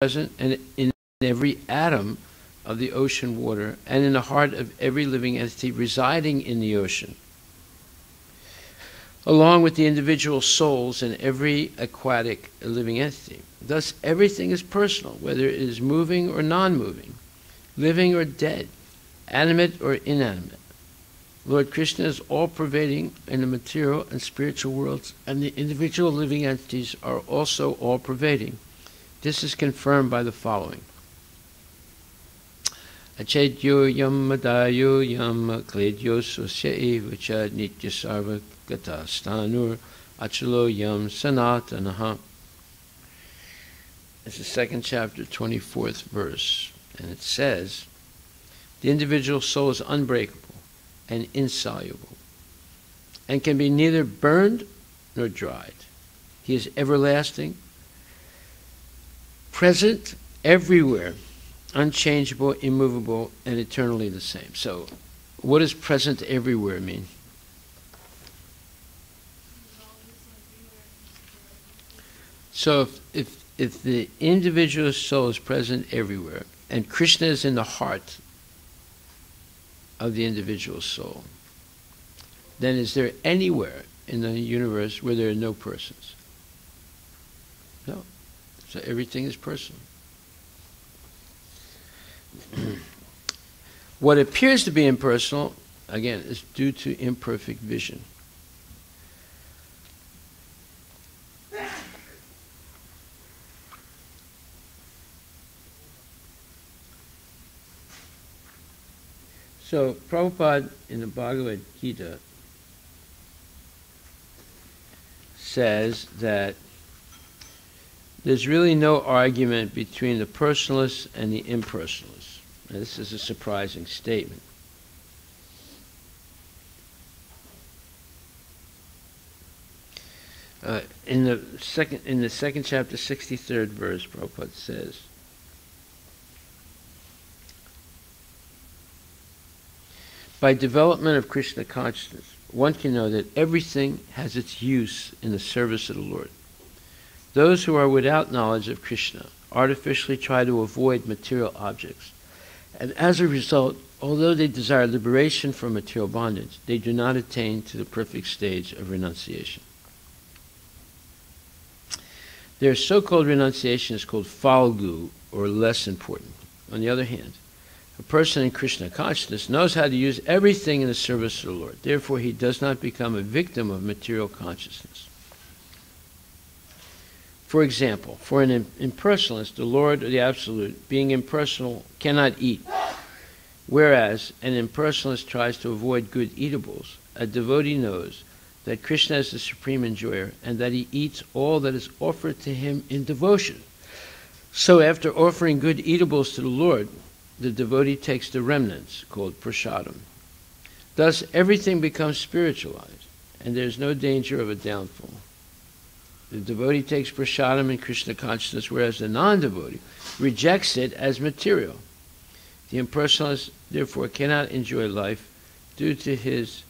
present and in every atom of the ocean water and in the heart of every living entity residing in the ocean, along with the individual souls in every aquatic living entity. Thus, everything is personal, whether it is moving or non-moving, living or dead, animate or inanimate. Lord Krishna is all-pervading in the material and spiritual worlds, and the individual living entities are also all-pervading. This is confirmed by the following. Achedyo yam madayo yam kledyo sosya evacha nitya sarva gata stanur achalo yam sanatanaha. It's the second chapter, 24th verse, and it says, the individual soul is unbreakable and insoluble, and can be neither burned nor dried. He is everlasting, present everywhere, unchangeable, immovable, and eternally the same. So, what does present everywhere mean? So, if the individual soul is present everywhere, and Krishna is in the heart of the individual soul, then is there anywhere in the universe where there are no persons? No. So everything is personal. What appears to be impersonal, again, is due to imperfect vision. So, Prabhupada in the Bhagavad Gita says that there's really no argument between the personalists and the impersonalists. Now, this is a surprising statement. In the second chapter, 63rd verse, Prabhupada says, by development of Krishna consciousness, one can know that everything has its use in the service of the Lord. Those who are without knowledge of Krishna artificially try to avoid material objects, and as a result, although they desire liberation from material bondage, they do not attain to the perfect stage of renunciation. Their so-called renunciation is called falgu, or less important. On the other hand, a person in Krishna consciousness knows how to use everything in the service of the Lord. Therefore, he does not become a victim of material consciousness. For example, for an impersonalist, the Lord or the Absolute, being impersonal, cannot eat. Whereas an impersonalist tries to avoid good eatables, a devotee knows that Krishna is the supreme enjoyer and that he eats all that is offered to him in devotion. So after offering good eatables to the Lord, the devotee takes the remnants, called prasadam. Thus, everything becomes spiritualized, and there is no danger of a downfall. The devotee takes prasadam in Krishna consciousness, whereas the non-devotee rejects it as material. The impersonalist, therefore, cannot enjoy life due to his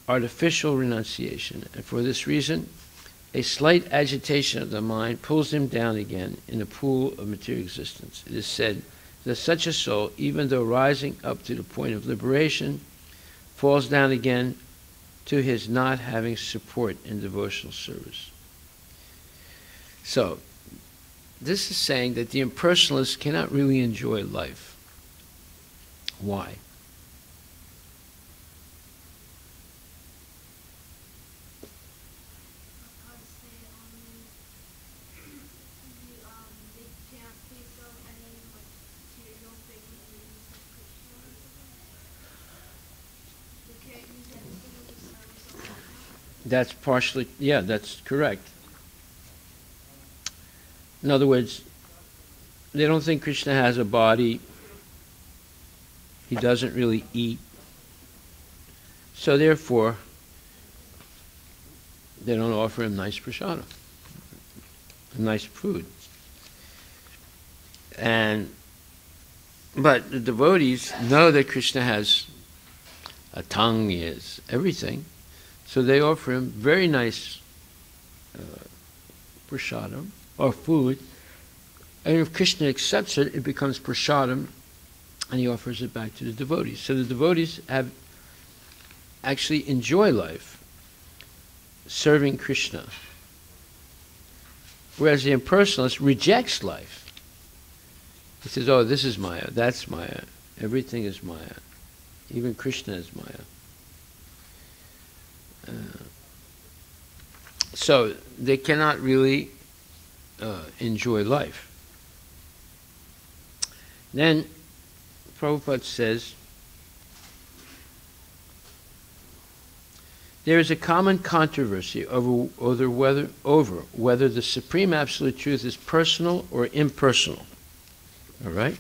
artificial renunciation, and for this reason, a slight agitation of the mind pulls him down again in the pool of material existence. It is said that such a soul, even though rising up to the point of liberation, falls down again to his not having support in devotional service. So, this is saying that the impersonalist cannot really enjoy life. Why? That's partially, yeah, that's correct. In other words, they don't think Krishna has a body. He doesn't really eat. So therefore, they don't offer him nice prasadam, nice food. But the devotees know that Krishna has a tongue, he has everything. So they offer him very nice prasadam, or food, And if Krishna accepts it, it becomes prasadam, and he offers it back to the devotees. So the devotees actually enjoy life, serving Krishna. Whereas the impersonalist rejects life. He says, oh, this is Maya, that's Maya, everything is Maya. Even Krishna is Maya. So they cannot really enjoy life. Then Prabhupada says, there is a common controversy over whether the Supreme Absolute Truth is personal or impersonal. All right?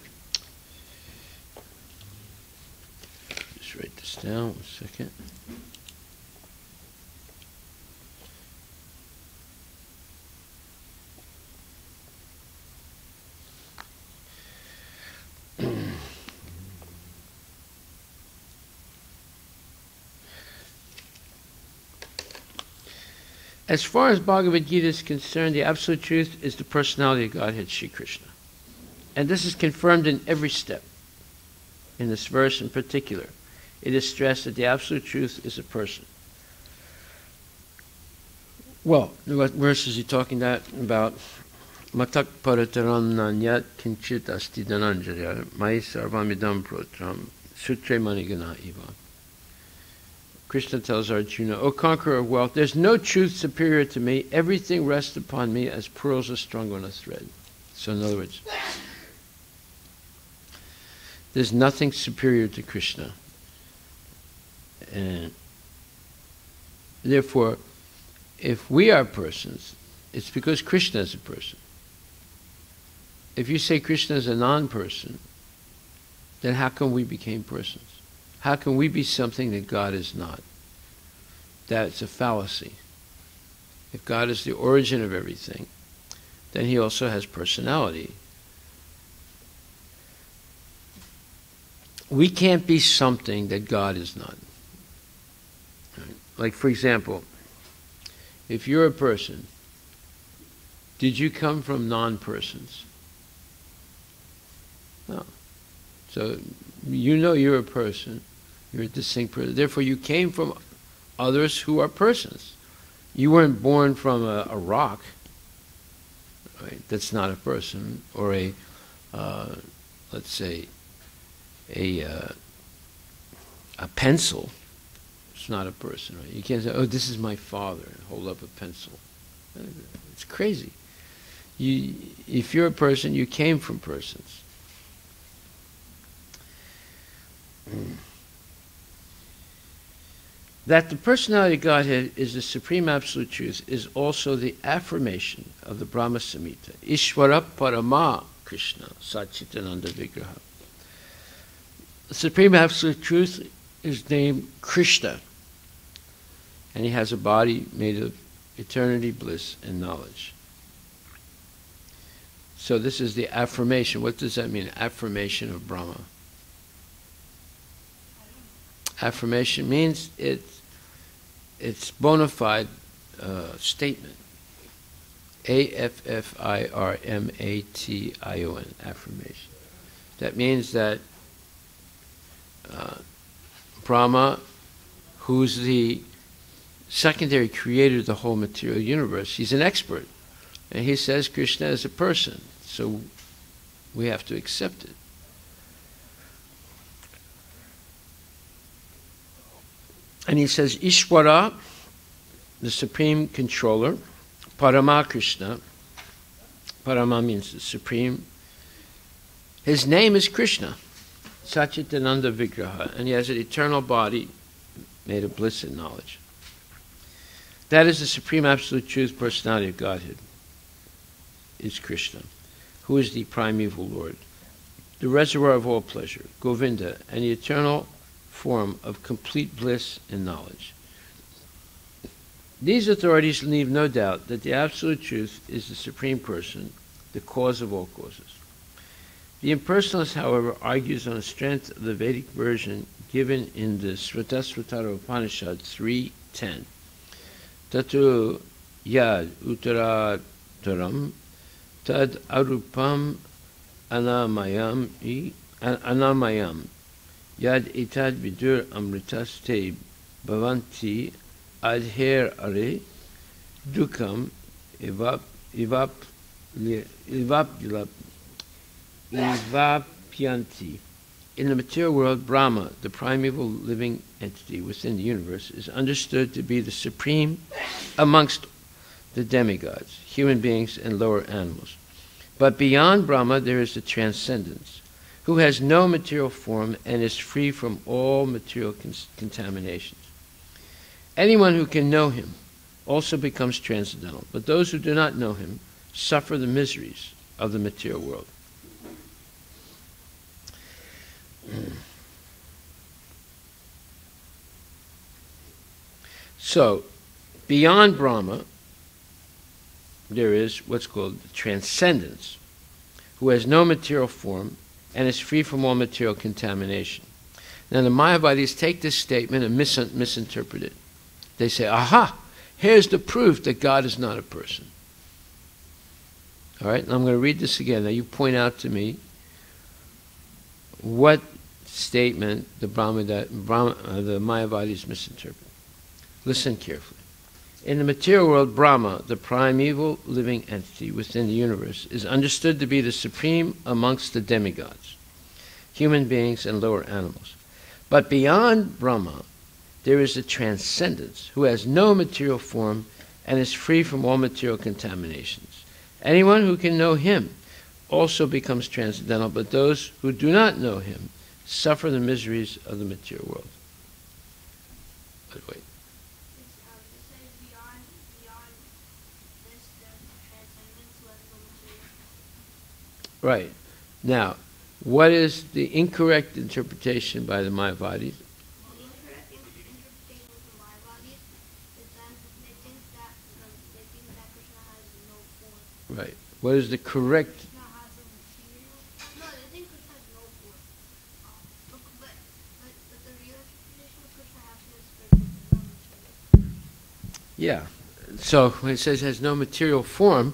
Just write this down 1 second. As far as Bhagavad Gita is concerned, the Absolute Truth is the personality of Godhead, Sri Krishna. And this is confirmed in every step. In this verse in particular, it is stressed that the Absolute Truth is a person. Well, what verse is he talking about? Matak parataram nanyat kinchit asti dhananjaya mai sarvamidam protram sutre manigana iva. Krishna tells Arjuna, O conqueror of wealth, there's no truth superior to me. Everything rests upon me as pearls are strung on a thread. So in other words, there's nothing superior to Krishna. And therefore, if we are persons, it's because Krishna is a person. If you say Krishna is a non-person, then how come we became persons? How can we be something that God is not? That's a fallacy. If God is the origin of everything, then he also has personality. We can't be something that God is not. Like, for example, if you're a person, did you come from non-persons? No. So you know you're a person. You're a distinct person. Therefore, you came from others who are persons. You weren't born from a rock. Right? That's not a person. Or a, let's say, a pencil. It's not a person. Right? You can't say, oh, this is my father, and hold up a pencil. It's crazy. If you're a person, you came from persons. That the personality of Godhead is the Supreme Absolute Truth is also the affirmation of the Brahma Samhita. Ishvara Parama Krishna Satchitananda Vigraha. The Supreme Absolute Truth is named Krishna, and he has a body made of eternity, bliss, and knowledge. So this is the affirmation. What does that mean? Affirmation of Brahma. Affirmation means it's bona fide statement. A-F-F-I-R-M-A-T-I-O-N, affirmation. That means that Brahma, who's the secondary creator of the whole material universe, he's an expert. And he says Krishna is a person. So we have to accept it. And he says, Ishvara, the Supreme Controller, Parama Krishna, Parama means the Supreme, his name is Krishna, Satchitananda Vigraha, and he has an eternal body made of bliss and knowledge. That is the Supreme Absolute Truth, personality of Godhead, is Krishna, who is the primeval Lord, the reservoir of all pleasure, Govinda, and the eternal form of complete bliss and knowledge. These authorities leave no doubt that the Absolute Truth is the Supreme Person, the cause of all causes. The impersonalist, however, argues on the strength of the Vedic version given in the Srutasvatara Upanishad 3.10. Tatu yad uttarataram tad arupam anamayam yad itad vidur amritaste bhavanti adher are dukam evapyanti. In the material world, Brahma, the primeval living entity within the universe, is understood to be the supreme amongst the demigods, human beings, and lower animals. But beyond Brahma, there is the transcendence, who has no material form and is free from all material contaminations. Anyone who can know him also becomes transcendental, but those who do not know him suffer the miseries of the material world. So, beyond Brahma, there is what's called transcendence, who has no material form and is free from all material contamination. Now, the Mayavadis take this statement and misinterpret it. They say, aha, here's the proof that God is not a person. All right, and I'm going to read this again. Now, you point out to me what statement the Mayavadis misinterpret. Listen carefully. In the material world, Brahma, the primeval living entity within the universe, is understood to be the supreme amongst the demigods, human beings, and lower animals. But beyond Brahma, there is a transcendence, who has no material form and is free from all material contaminations. Anyone who can know him also becomes transcendental, but those who do not know him suffer the miseries of the material world. But wait. Right. Now, what is the incorrect interpretation by the Mayavadis? The incorrect interpretation of the Mayavadis is that they think that Krishna has no form. Right. What is the correct? Krishna has a material. No, they think Krishna has no form. But the real interpretation of Krishna actually is no material. Yeah. So when it says has no material form,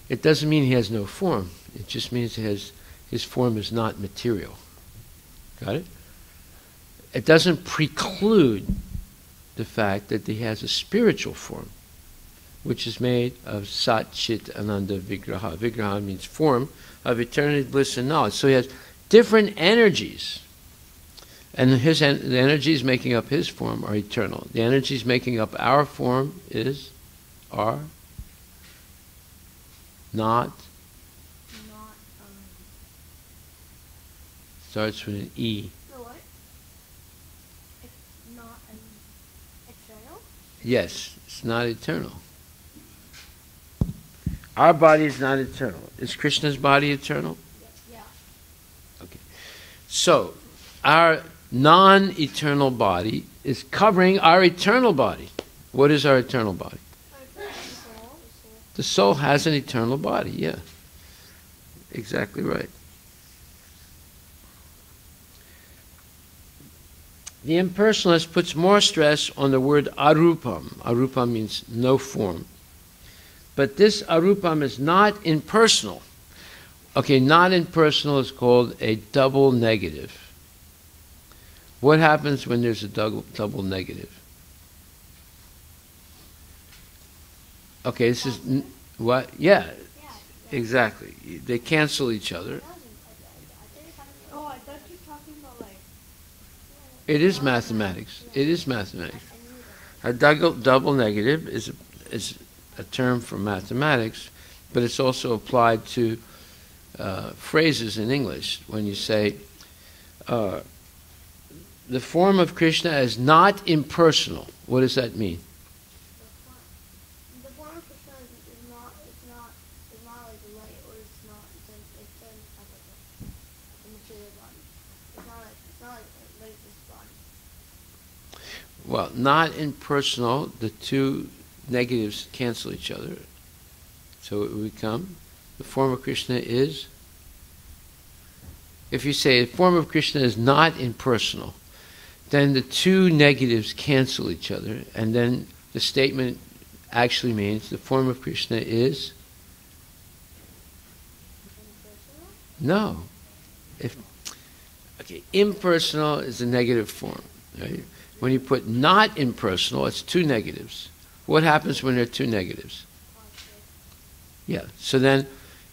it doesn't mean he has no form. It just means his form is not material. Got it? It doesn't preclude the fact that he has a spiritual form, which is made of Sat, Chit, Ananda, Vigraha. Vigraha means form of eternity, bliss, and knowledge. So he has different energies. And the energies making up his form are eternal. The energies making up our form are not. Starts with an E. No, what? It's not eternal? Yes, it's not eternal. Our body is not eternal. Is Krishna's body eternal? Yeah. Okay. So, our non-eternal body is covering our eternal body. What is our eternal body? The soul has an eternal body, yeah. Exactly right. The impersonalist puts more stress on the word arupam. Arupam means no form. But this arupam is not impersonal. Okay, not impersonal is called a double negative. What happens when there's a double negative? Okay, this is what? Yeah, exactly. They cancel each other. Oh, I thought you were talking about like. It is mathematics. It is mathematics. A double negative is a term for mathematics, but it's also applied to phrases in English. When you say, the form of Krishna is not impersonal, what does that mean? The form of Krishna is not like light, or it doesn't have like a material body. It's not like this body. Well, not impersonal, the two negatives cancel each other. So it would become, the form of Krishna is, if you say the form of Krishna is not impersonal, then the two negatives cancel each other, and then the statement actually means the form of Krishna is No. Okay, impersonal is a negative form. Right? When you put not impersonal, it's two negatives. What happens when there are two negatives? Yeah. So then,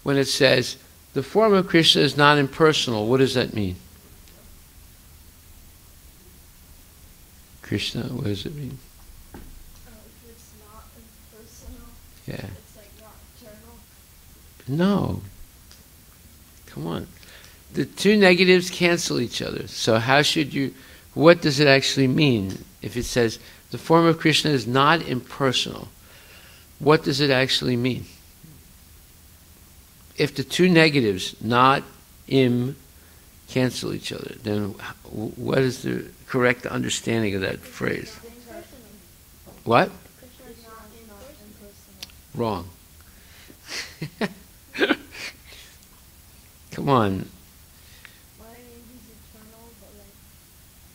when it says the form of Krishna is not impersonal, what does that mean? Krishna, what does it mean? If it's not impersonal, Yeah. it's like not eternal. No. Come on. The two negatives cancel each other. So how should you, what does it actually mean if it says the form of Krishna is not impersonal? What does it actually mean? If the two negatives, not, im, cancel each other, then what is the correct understanding of that phrase? What? Krishna is not impersonal. Wrong. Come on. Well, I mean, he's eternal, but like,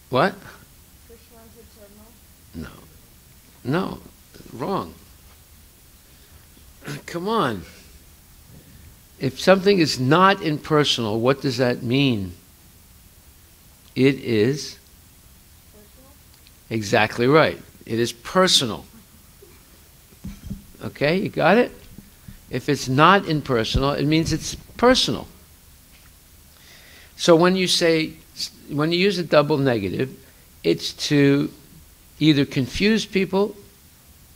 What? Krishna's eternal. No. No. Wrong. Come on. If something is not impersonal, what does that mean? It is Personal? exactly right. It is personal. Okay, you got it? If it's not impersonal, it means it's personal. So when you use a double negative, it's to either confuse people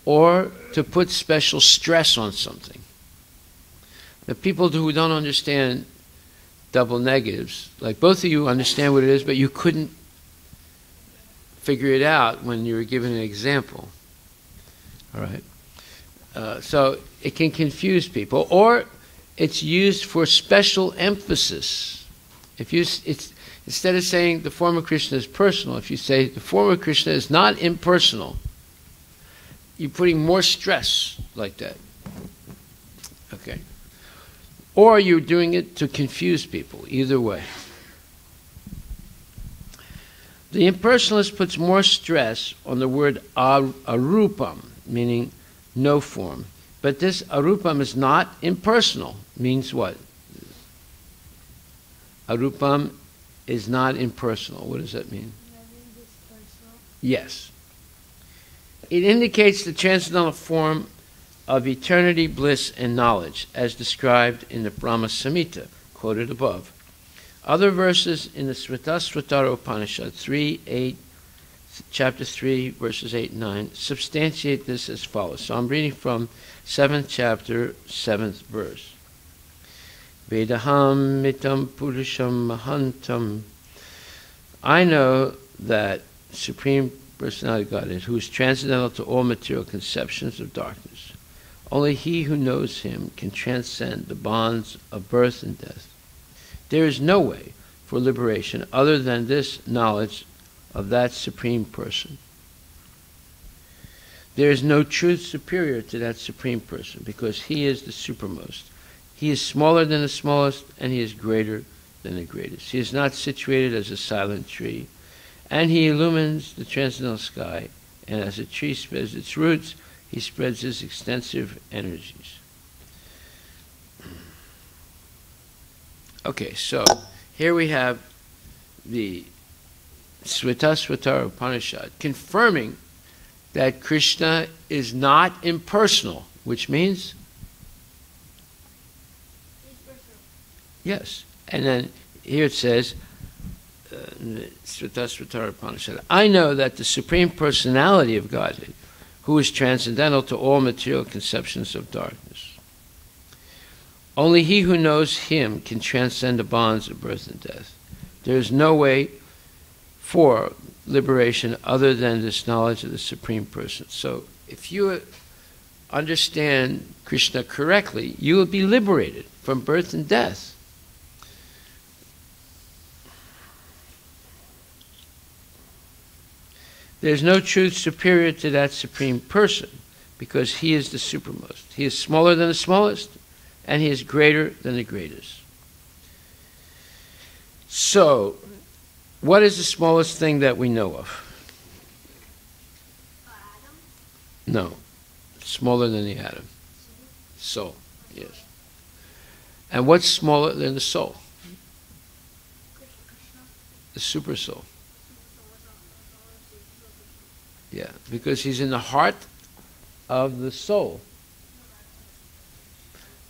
or to put special stress on something. The people who don't understand double negatives, like both of you understand what it is, but you couldn't figure it out when you were given an example. All right? So it can confuse people, or it's used for special emphasis. Instead of saying the form of Krishna is personal, if you say the form of Krishna is not impersonal, you're putting more stress like that. Okay. Or you're doing it to confuse people, either way. The impersonalist puts more stress on the word arupam, meaning no form. But this arupam is not impersonal. Means what? Arupam is not impersonal. What does that mean? Nothing is personal. Yes. It indicates the transcendental form of eternity, bliss, and knowledge, as described in the Brahma Samhita, quoted above. Other verses in the Svatara Upanishad, chapter 3, verses 8 and 9, substantiate this as follows. So I'm reading from 7th chapter, 7th verse. Vedaham mitam purusham mahantam. I know that Supreme Personality of Godhead, who is transcendental to all material conceptions of darkness, only he who knows him can transcend the bonds of birth and death. There is no way for liberation other than this knowledge of that Supreme Person. There is no truth superior to that Supreme Person, because he is the supermost. He is smaller than the smallest, and he is greater than the greatest. He is not situated as a silent tree, and he illumines the transcendental sky, and as a tree spreads its roots, he spreads his extensive energies. Okay, so here we have the Svatara Upanishad confirming that Krishna is not impersonal, which means? He's personal. Yes. And then here it says, Svatara Upanishad, I know that the Supreme Personality of Godhead, who is transcendental to all material conceptions of darkness. Only he who knows him can transcend the bonds of birth and death. There is no way for liberation other than this knowledge of the Supreme Person. So if you understand Krishna correctly, you will be liberated from birth and death. There's no truth superior to that Supreme Person, because he is the supermost. He is smaller than the smallest, and he is greater than the greatest. So, what is the smallest thing that we know of? Adam? No. Smaller than the atom. Soul, yes. And what's smaller than the soul? the super soul. Yeah, because he's in the heart of the soul.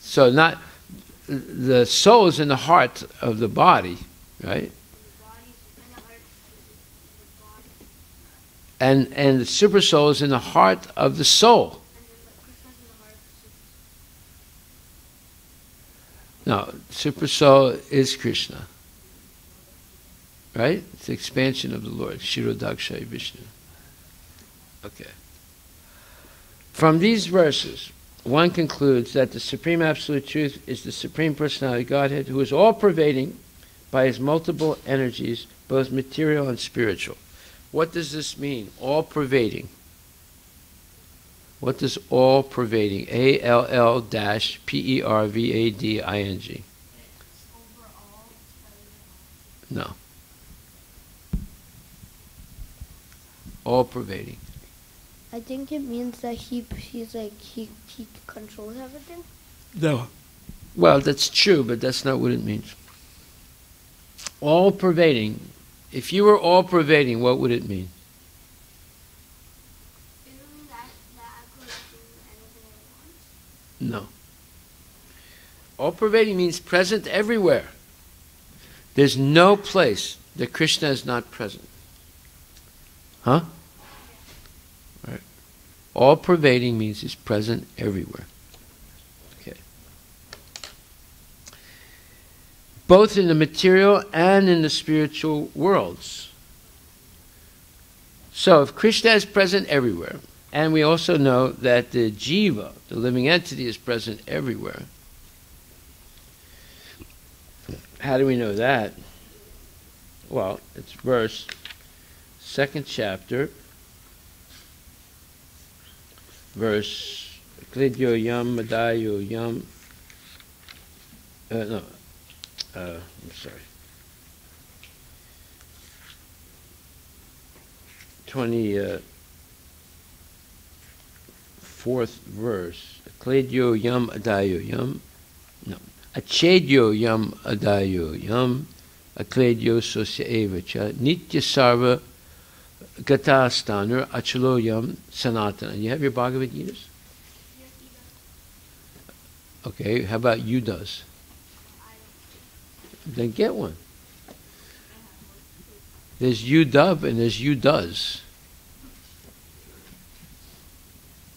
So not the soul is in the heart of the body, right? And the super soul is in the heart of the soul. No, super soul is Krishna. Right? It's the expansion of the Lord. Shirodakshai Vishnu. Okay. From these verses, one concludes that the Supreme Absolute Truth is the Supreme Personality of Godhead, who is all-pervading by his multiple energies, both material and spiritual. What does this mean? All-pervading. What does all-pervading? ALL-PERVADING. No. All-pervading. I think it means that he controls everything. No. Well, that's true, but that's not what it means. All-pervading. If you were all-pervading, what would it mean? It would mean that I could do anything I want. No. All-pervading means present everywhere. There's no place that Krishna is not present. Huh? Right. All-pervading means he's present everywhere. Okay. Both in the material and in the spiritual worlds. So if Krishna is present everywhere, and we also know that the jiva, the living entity, is present everywhere. How do we know that? Well, it's verse, 2nd chapter, verse Klidyo Yam Madayo Yam. I'm sorry. 24th verse. Klidyo Yam Adayo Yam. No. Achedyo Yam Adayo Yam. Akledyo Sosya Evacha. Nitya Sarva Gata Stanur Achalo Yam Sanatana. You have your Bhagavad Gitas? Okay, how about you does? Then get one. There's you dub and there's you does.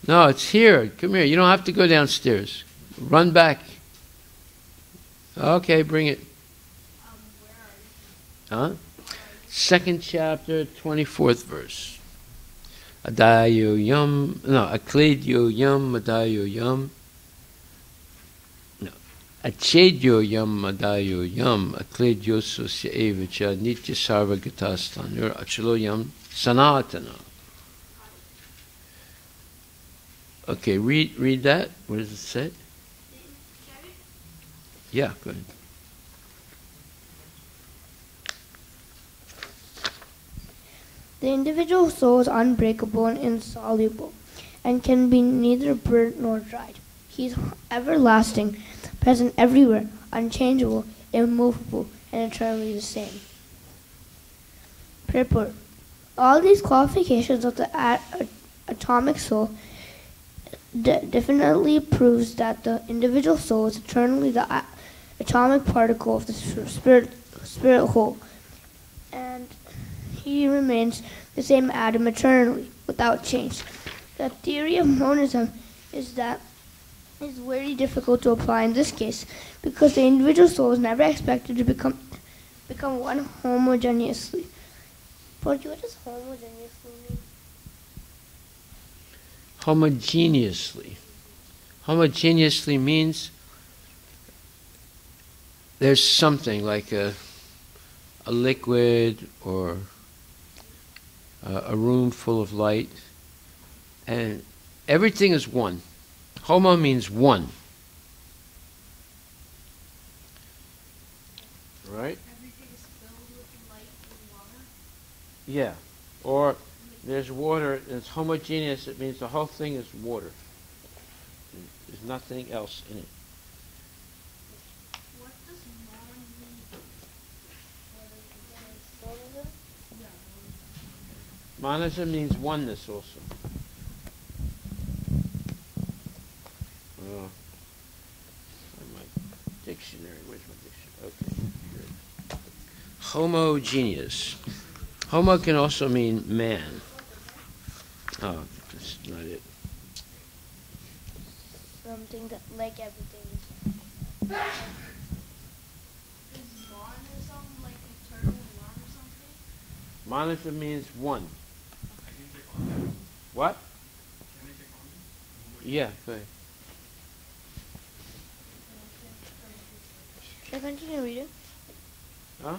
No, it's here. Come here. You don't have to go downstairs. Run back. Okay, bring it. Huh? 2nd chapter, 24th verse. Adayo yam, no, akledyo yam, adayo yam. No, achedyo yam, adayo yam, akledyo sosya evacha, nitya sarva gatastanur, achalo yam, sanatana. Okay, read that. What does it say? Yeah, go ahead. The individual soul is unbreakable and insoluble, and can be neither burnt nor dried. He is everlasting, present everywhere, unchangeable, immovable, and eternally the same. Purport. All these qualifications of the atomic soul definitely proves that the individual soul is eternally the atomic particle of the spirit whole, and he remains the same atom eternally, without change. The theory of monism is very difficult to apply in this case, because the individual soul is never expected to become one homogeneously. But what does homogeneously mean? Homogeneously. Homogeneously means there's something like a liquid or a room full of light, and everything is one. Homo means one. Right? Everything is filled with light and water? Yeah. Or there's water, it's homogeneous, it means the whole thing is water. There's nothing else in it. What does non mean? Manasa means oneness also. My dictionary. Where's my dictionary? Okay. Good. Homogeneous. Homo can also mean man. Oh, that's not it. Something that like everything. Is monism like eternal one or something? Manasa means one. What? Yeah, go ahead. Should I continue reading? Huh?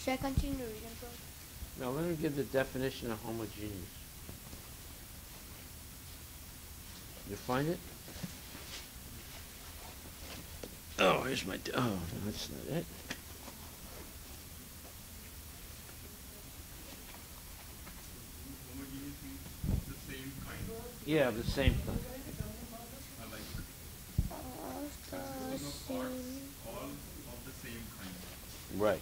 Should I continue reading first? No, let me give the definition of homogeneous. You find it? Oh, here's my... Oh, no, that's not it. Homogeneous means the same kind. Yeah, the same thing. I like The same. all of the same kind. Right.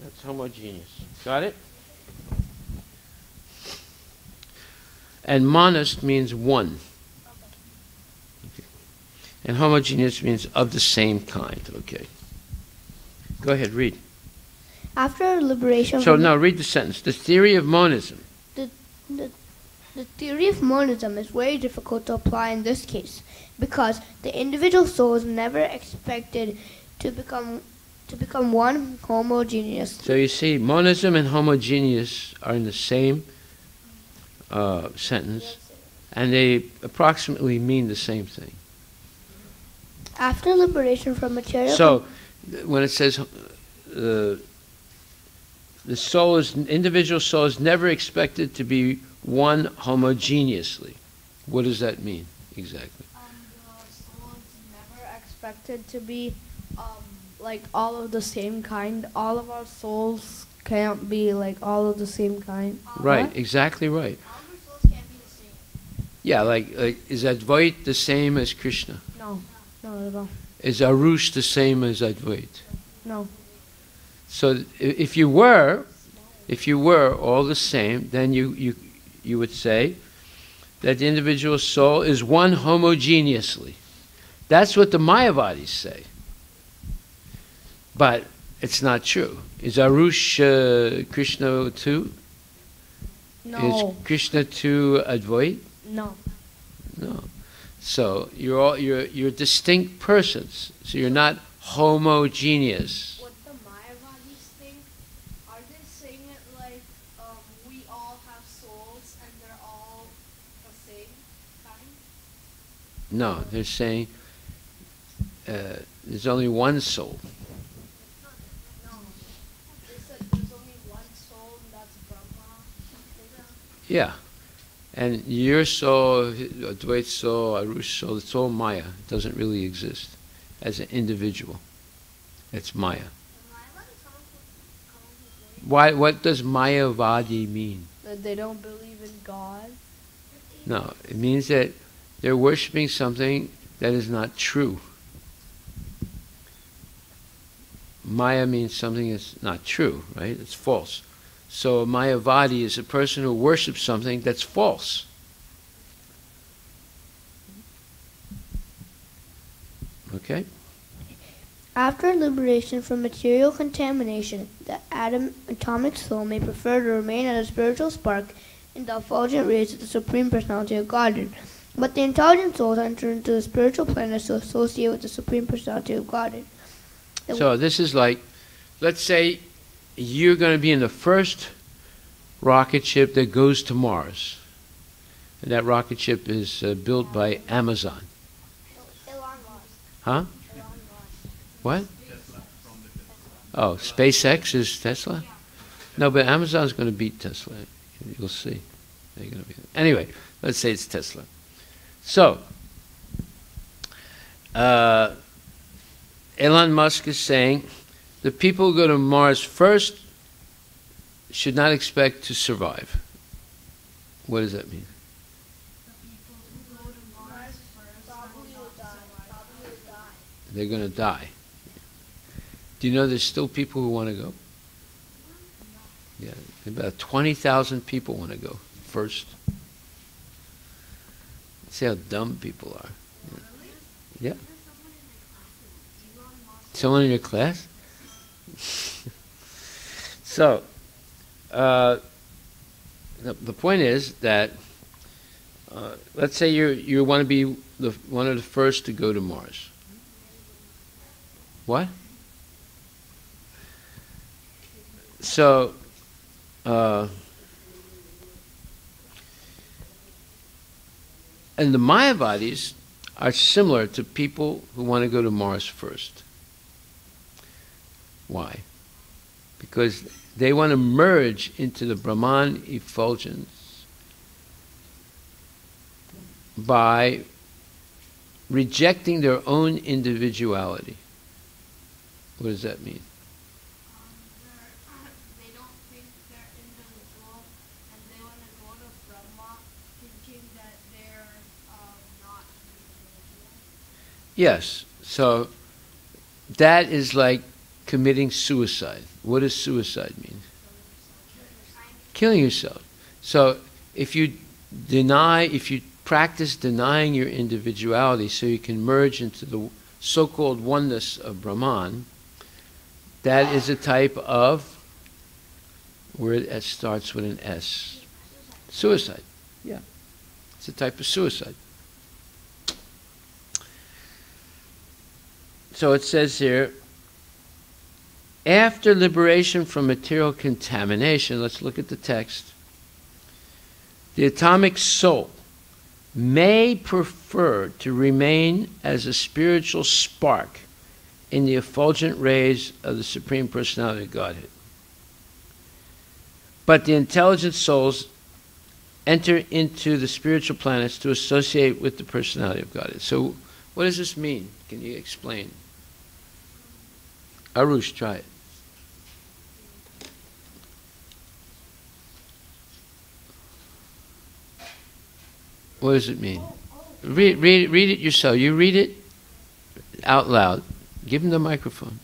That's homogeneous. Got it? And monist means one. Okay. And homogeneous means of the same kind. Okay. Go ahead, read. After liberation So from now read the sentence. The theory of monism. the theory of monism is very difficult to apply in this case because the individual soul is never expected to become one homogeneous. So you see, monism and homogeneous are in the same sentence, and they approximately mean the same thing. After liberation from material. So, when it says the individual soul is never expected to be one homogeneously, what does that mean exactly? The soul is never expected to be like all of the same kind. All of our souls can't be like all of the same kind. Right, What? exactly right. All of our souls can't be the same. Yeah, like is Advait the same as Krishna? No, not at all. Is Arush the same as Advait? No. So if you were all the same, then you would say that the individual soul is one homogeneously. That's what the Mayavadis say. But it's not true. Is Arush Krishna too? No. Is Krishna too Advait? No. No. So you're distinct persons. So you're not homogeneous. What the Mayavadis think? Are they saying it like we all have souls and they're all the same kind? No, they're saying there's only one soul. No. They said there's only one soul and that's Brahma. Yeah. And your soul, Advait soul, Arush soul, it's all Maya. It doesn't really exist as an individual. It's Maya. Why? What does Mayavadi mean? That they don't believe in God. No, it means that they're worshiping something that is not true. Maya means something that's not true, right? It's false. So a Mayavadi is a person who worships something that's false. Okay? After liberation from material contamination, the atomic soul may prefer to remain as a spiritual spark in the effulgent rays of the Supreme Personality of Godhead. But the intelligent souls enter into the spiritual planets to associate with the Supreme Personality of Godhead. So this is like, let's say you're going to be in the first rocket ship that goes to Mars. And that rocket ship is built by Amazon. Huh? What? Oh, SpaceX is Tesla? No, but Amazon's going to beat Tesla. You'll see. They're going to be. Anyway, let's say it's Tesla. So, Elon Musk is saying the people who go to Mars first should not expect to survive. What does that mean? They're going to die. Do you know there's still people who want to go? Yeah, about 20,000 people want to go first. See how dumb people are. Yeah. Someone in your class? So, the point is that let's say you want to be one of the first to go to Mars. What? So, and the Mayavadis are similar to people who want to go to Mars first. Why? Because they want to merge into the Brahman effulgence by rejecting their own individuality. What does that mean? They don't think they're individual, and they want to go to Brahma thinking that they're not individual. Yes. So that is like committing suicide. What does suicide mean? Killing yourself. So if you practice denying your individuality so you can merge into the so-called oneness of Brahman, that is a type of word that starts with an S. Suicide. Yeah. It's a type of suicide. So it says here, after liberation from material contamination, let's look at the text, the atomic soul may prefer to remain as a spiritual spark in the effulgent rays of the Supreme Personality of Godhead. But the intelligent souls enter into the spiritual planets to associate with the Personality of Godhead. So what does this mean? Can you explain? Arush, try it. What does it mean? Read it yourself. You read it out loud. Give him the microphone.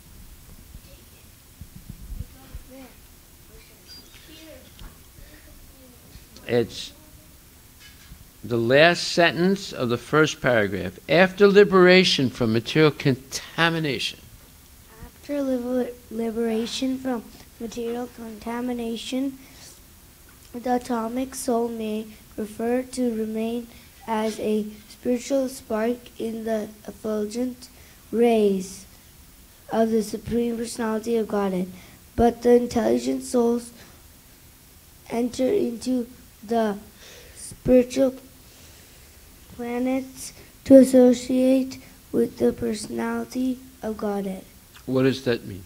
It's the last sentence of the first paragraph. After liberation from material contamination. After liberation from material contamination, the atomic soul may prefer to remain as a spiritual spark in the effulgent rays of the Supreme Personality of Godhead. But the intelligent souls enter into the spiritual planets to associate with the Personality of Godhead. What does that mean?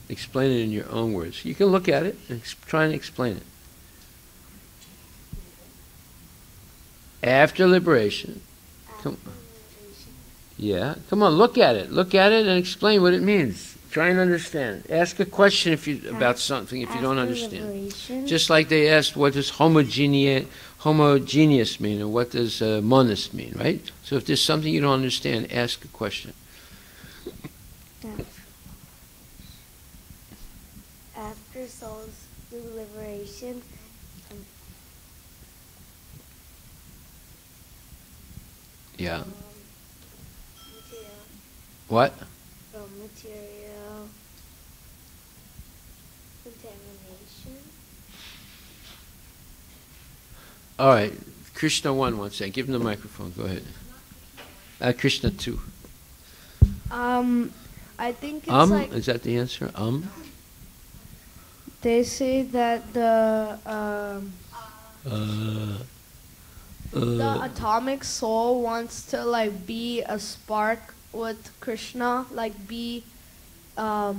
Explain it in your own words. You can look at it and try and explain it. After liberation. Yeah, come on, look at it. Look at it and explain what it means. Try and understand. Ask a question about something if you don't understand. Liberation. Just like they asked, what does homogeneous mean, or what does monist mean, right? So if there's something you don't understand, ask a question. After souls do liberation, Yeah. material, What? from material contamination. All right. Krishna 1 wants that. Give him the microphone. Go ahead. Krishna 2. I think it's like Is that the answer? they say that the atomic soul wants to like be a spark with Krishna, like be like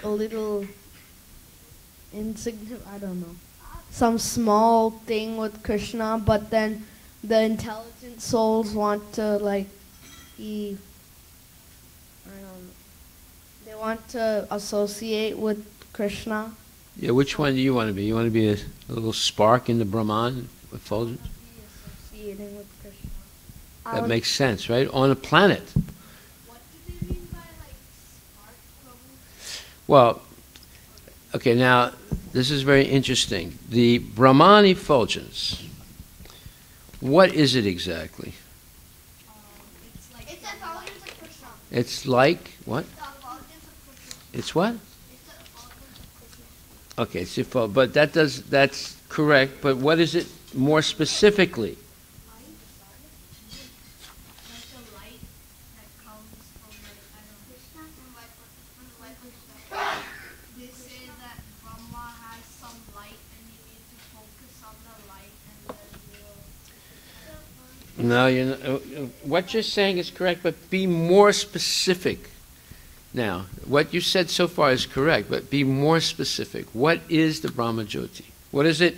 a little insignificant, I don't know, some small thing with Krishna, but then the intelligent souls want to like be, I don't know, they want to associate with Krishna. Yeah, which one do you want to be? You want to be a little spark in the Brahman effulgence? Associating with Krishna. That makes sense, right? On a planet. What do they mean by like spark, Prabhu? Well, Okay, now, this is very interesting. The Brahman effulgence, what is it exactly? It's the effulgence of Krishna. It's like, what? The effulgence of Krishna. It's what? It's the effulgence of Krishna. Okay, it's effulgence, but that's correct, but what is it more specifically? Like the light that comes from Krishna and from the light Krishna. They say that Brahma has some light and you need to focus on the light and then No, what you're saying is correct, but be more specific. Now, what you said so far is correct, but be more specific. What is the Brahma Jyoti? What is it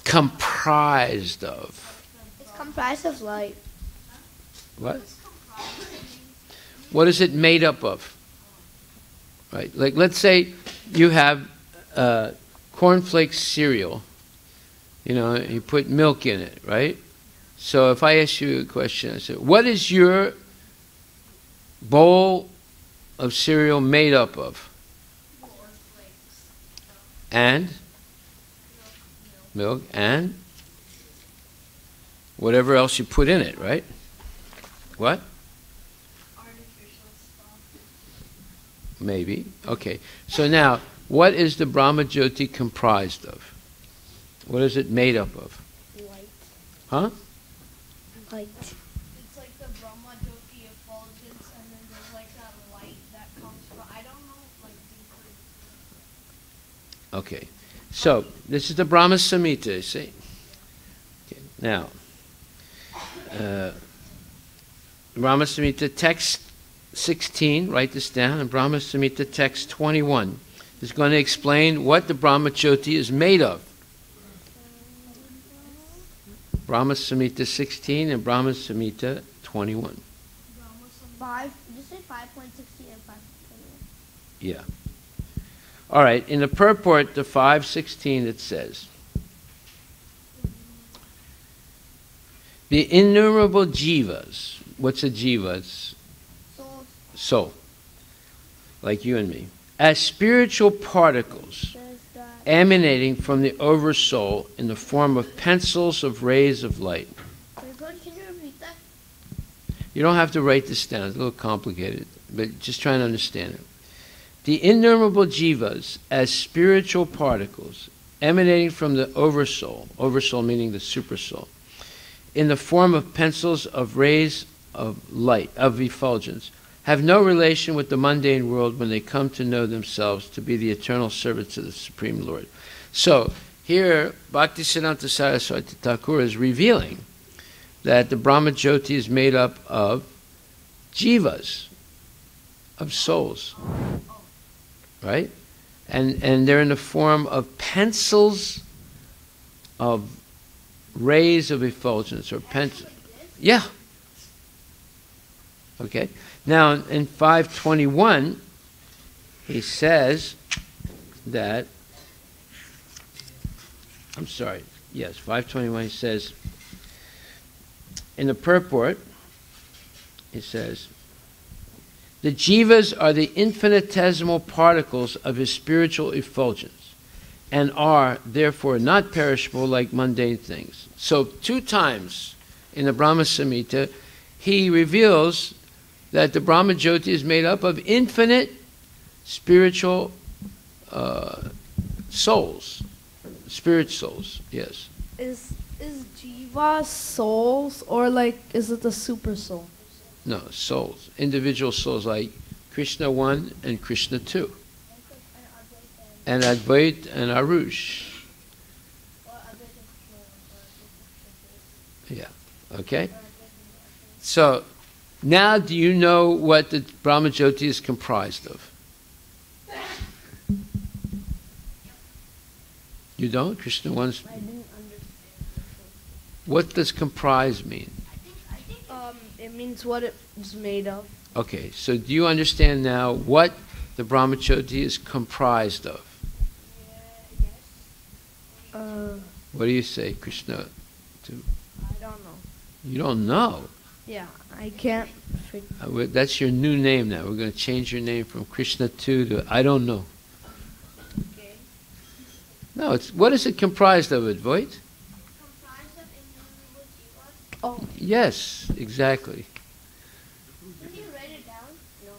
comprised of? It's comprised of light. What? What is it made up of? Right. Like, let's say you have cornflakes cereal. You put milk in it, right? So if I ask you a question, I say, what is your bowl of cereal made up of? And? Milk and? Whatever else you put in it, right? What? artificial stuff. Maybe. Okay. So now, what is the Brahma Jyoti comprised of? What is it made up of? Light. Huh? Light. It's like the Brahma Jyoti effulgence and then there's like that light that comes from, I don't know, like deeper. Okay. So, this is the Brahma Samhita, see? Okay. Now, Brahma Samhita text 16, write this down, and Brahma Samhita text 21 is going to explain what the Brahma Jyoti is made of. Brahma Samhita 16 and Brahma Samhita 21. Did you say 5.16 and 5.21? Yeah. All right, in the purport to 5.16 it says, the innumerable jivas, what's a jiva? It's soul, like you and me, as spiritual particles emanating from the oversoul in the form of pencils of rays of light. Can you repeat that? You don't have to write this down, it's a little complicated, but just try and understand it. The innumerable jivas as spiritual particles emanating from the oversoul meaning the supersoul, in the form of pencils of rays of light, of effulgence, have no relation with the mundane world when they come to know themselves to be the eternal servants of the Supreme Lord. So, here, Bhaktisiddhanta Saraswati Thakur is revealing that the Brahma Jyoti is made up of jivas, of souls, right? And they're in the form of pencils of rays of effulgence, or pencils. Yeah. Okay. Now, in 521, he says that, I'm sorry, yes, 521, he says, in the purport, he says, the jivas are the infinitesimal particles of his spiritual effulgence and are, therefore, not perishable like mundane things. So, 2 times in the Brahma Samhita, he reveals that the Brahma Jyoti is made up of infinite spiritual souls. Spirit souls, yes. Is jiva souls, or like is it the super soul? No, souls. Individual souls like Krishna 1 and Krishna 2. And Advait and Arush. Yeah, okay? So, now do you know what the Brahma Jyoti is comprised of? You don't? Krishna 1's... I didn't understand. What does comprise mean? It means what it's made of. Okay, so do you understand now what the Brahma Jyoti is comprised of? What do you say, Krishna 2? I don't know. You don't know? Yeah, I can't figure. That's your new name now. We're going to change your name from Krishna 2 to I don't know. Okay. No, it's what is it comprised of, Advait? Comprised of innumerable jivas. Oh, Yes, exactly. Can you write it down? No.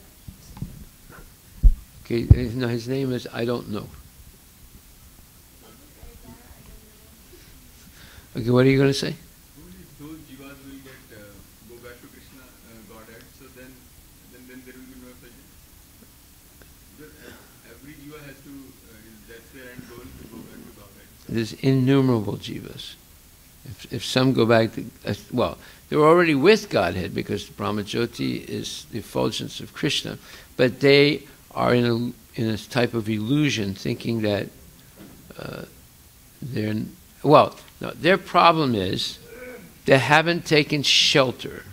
Okay, no, his name is I don't know. Write it down. I don't know. Okay, what are you going to say? Only those jivas will get go back to Krishna, Godhead. So then there will be no such. Every jiva has to. That's their end goal to go back to Godhead. There's innumerable jivas. If some go back to, well, they're already with Godhead because Brahmajyoti is the effulgence of Krishna, but they are in a type of illusion, thinking that their problem is they haven't taken shelter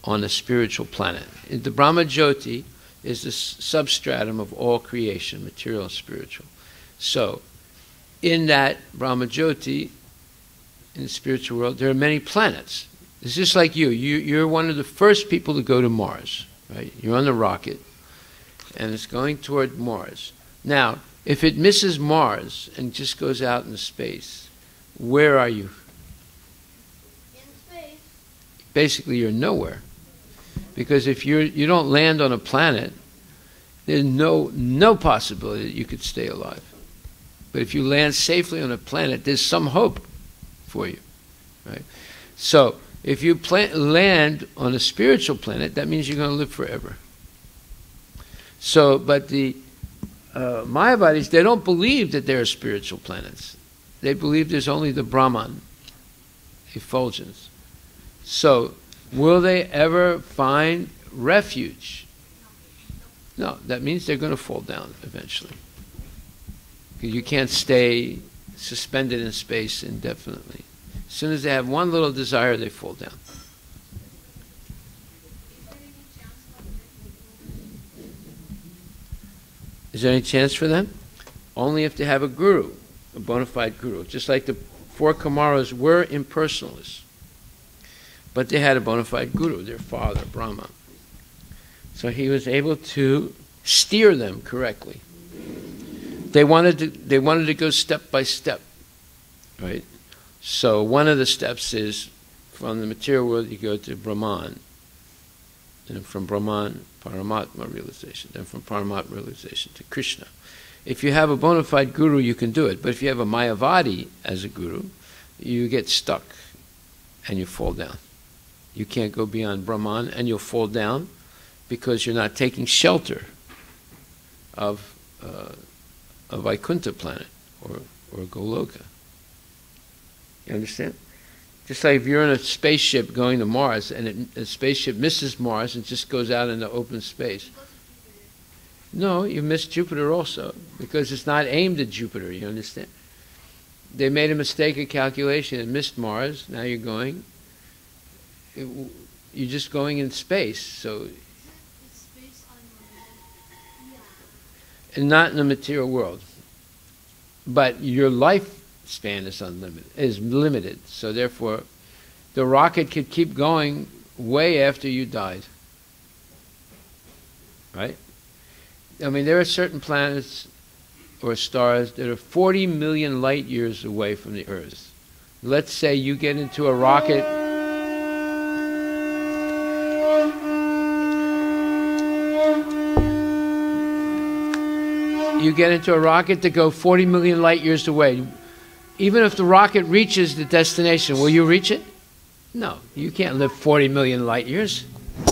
on a spiritual planet. The Brahmajyoti is the substratum of all creation, material and spiritual. So, in that Brahmajyoti, in the spiritual world, there are many planets. It's just like you. You're one of the first people to go to Mars, right? You're on the rocket, and it's going toward Mars. Now, if it misses Mars and just goes out into space, where are you? In space. Basically, you're nowhere. Because if you don't land on a planet, there's no possibility that you could stay alive. But if you land safely on a planet, there's some hope for you, right? So if you land on a spiritual planet, that means you're going to live forever. So, but the Mayavadis, they don't believe that there are spiritual planets. They believe there's only the Brahman, effulgence. So, will they ever find refuge? No, that means they're going to fall down eventually. You can't stay suspended in space indefinitely. As soon as they have one little desire, they fall down. Is there any chance for them? Only if they have a guru, a bona fide guru. Just like the four Kumaras were impersonalists. But they had a bona fide guru, their father, Brahma. So he was able to steer them correctly. They wanted to go step by step, right? So one of the steps is from the material world you go to Brahman, and from Brahman, Paramatma realization, then from Paramatma realization to Krishna. If you have a bona fide guru, you can do it. But if you have a Mayavadi as a guru, you get stuck and you fall down. You can't go beyond Brahman, and you'll fall down because you're not taking shelter of a Vaikuntha planet or Goloka. You understand? Just like if you're in a spaceship going to Mars and a spaceship misses Mars and just goes out into open space. No, you miss Jupiter also because it's not aimed at Jupiter, you understand? They made a mistake of calculation and missed Mars. Now you're going. You're just going in space. So, and not in the material world. But your lifespan is limited. So therefore, the rocket could keep going way after you died. Right? I mean, there are certain planets or stars that are 40 million light years away from the Earth. Let's say you get into a rocket. You get into a rocket to go 40 million light years away. Even if the rocket reaches the destination, will you reach it? No, you can't live 40 million light years. No,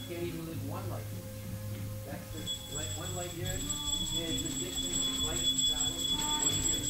you can't even live 1 light year. That's 1 light year is the distance light travels 1 year.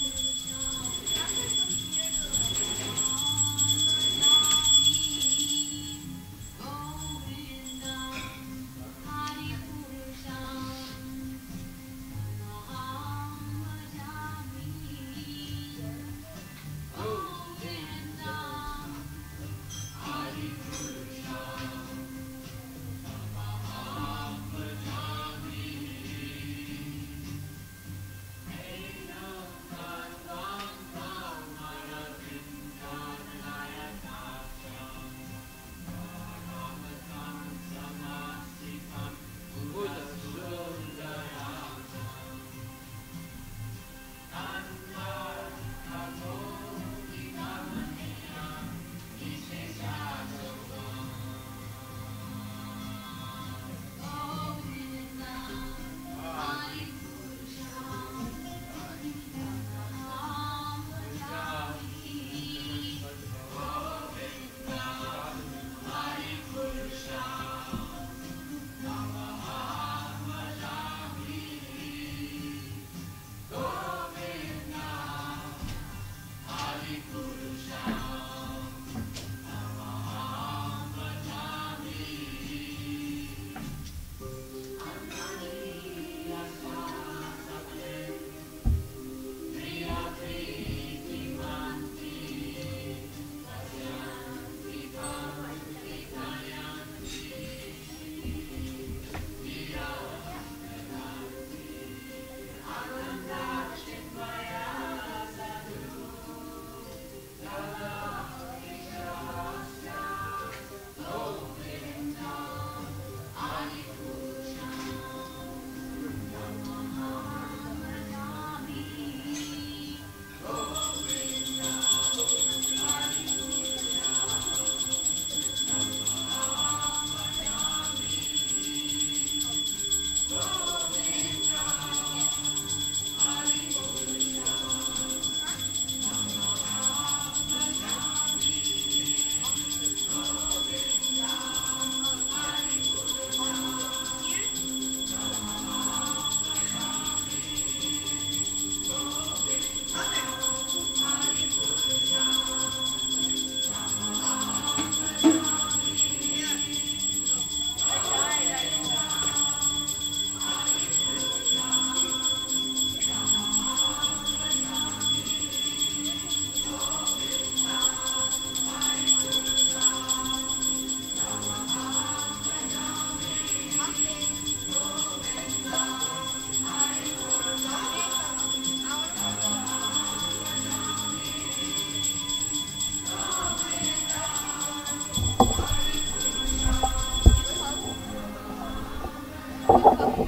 I'll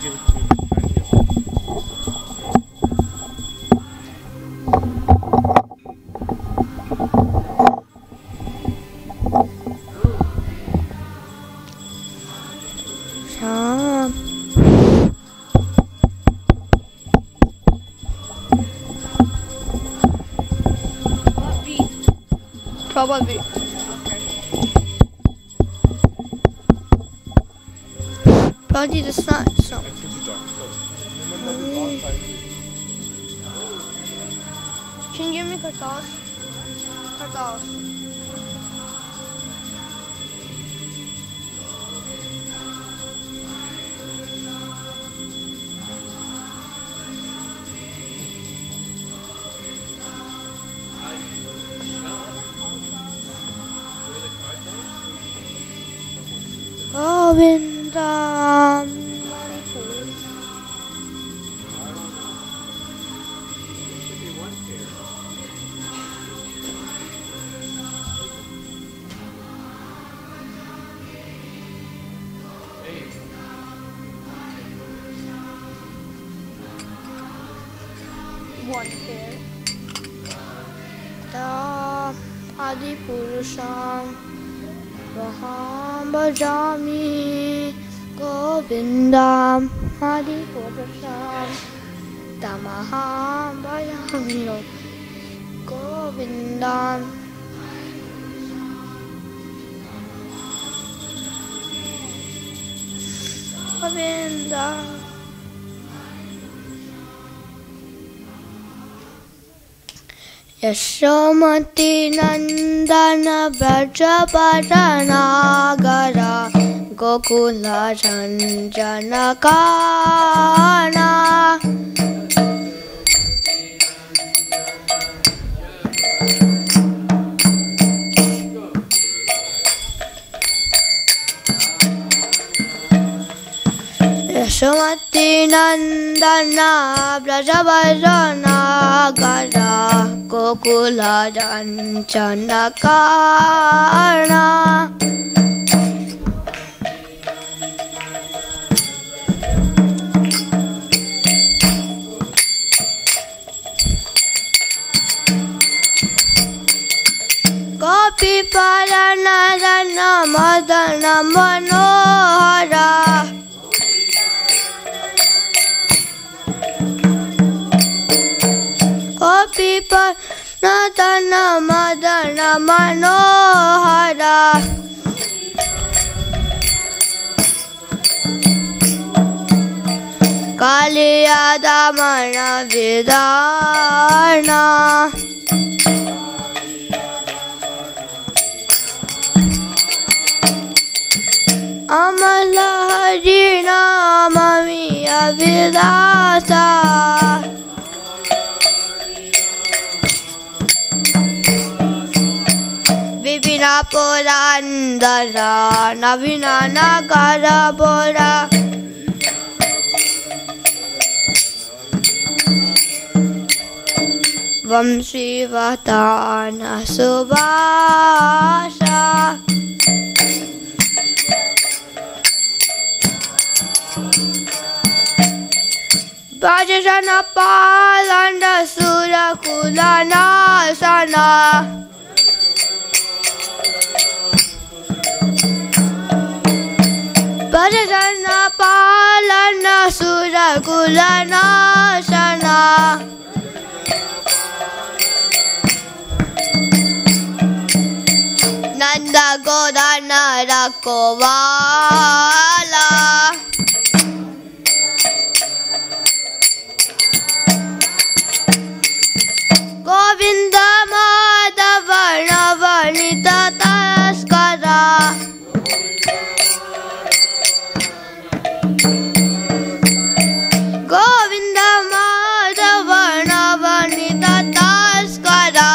give it to you. Thank you. Sham. What beat? Probably. Probably the sun. So. And switch it off. So, remember that all sides. Can you give me cartels? Cartels. Govinda. One pair. The Adi Purusham Vaham Bhajami Govindam Adi Purusham Tamaham Bhajami Govindam Govindam. Yashomati Nandana Brajapadanagara Gokula Janjana Kana Yashomati Nandana Brajapadanagara Gokula Janjana Kana Gopi Paranadana Madana Manohara Gopi Paranadana Madana Manohara Kaliyadamana Vidana Amala Harina Mamiya Vidasa Vipina Purandara Navina Nagara Bora Vamshivatana Subhasha Bhajana Palanda Sura Kulana Sana Bhajana Palanda Sura Kulana Sana Nanda Godana Rakovala Govinda Madhavana Vanita Taskara Govinda Madhavana Vanita Taskara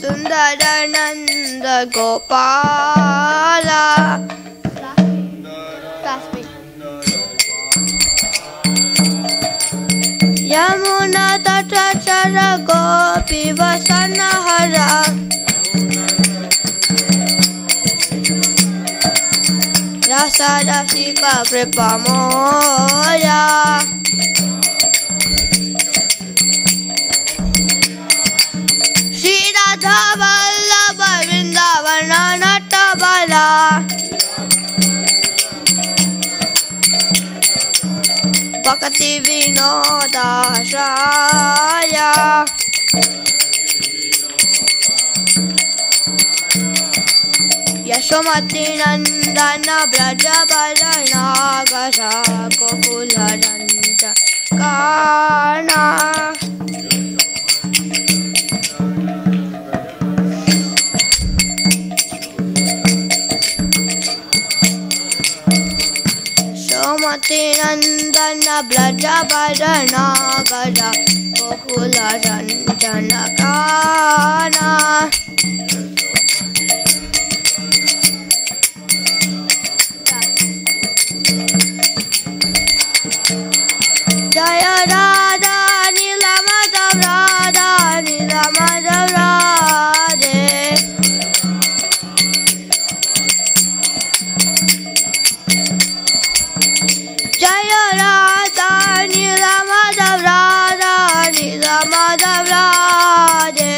Sundarananda Gopala Yamuna tata chara gopi vasana hara. Rasa rasika kripa moya. Shri Radha Vallabha Vrindavana Nattabala. Bhakti Vinoda Shaya. Yashomati Nandana Braja Balana Gasha Kokula Ranja Kana. Shomati Nandana Braja Balana Gasha Kokula Ranja Kana. Jaya Radha Nila Madhav Radha Nila Madhav Radhe. Jaya Radha Nila Madhav Radha Nila Madhav Radhe.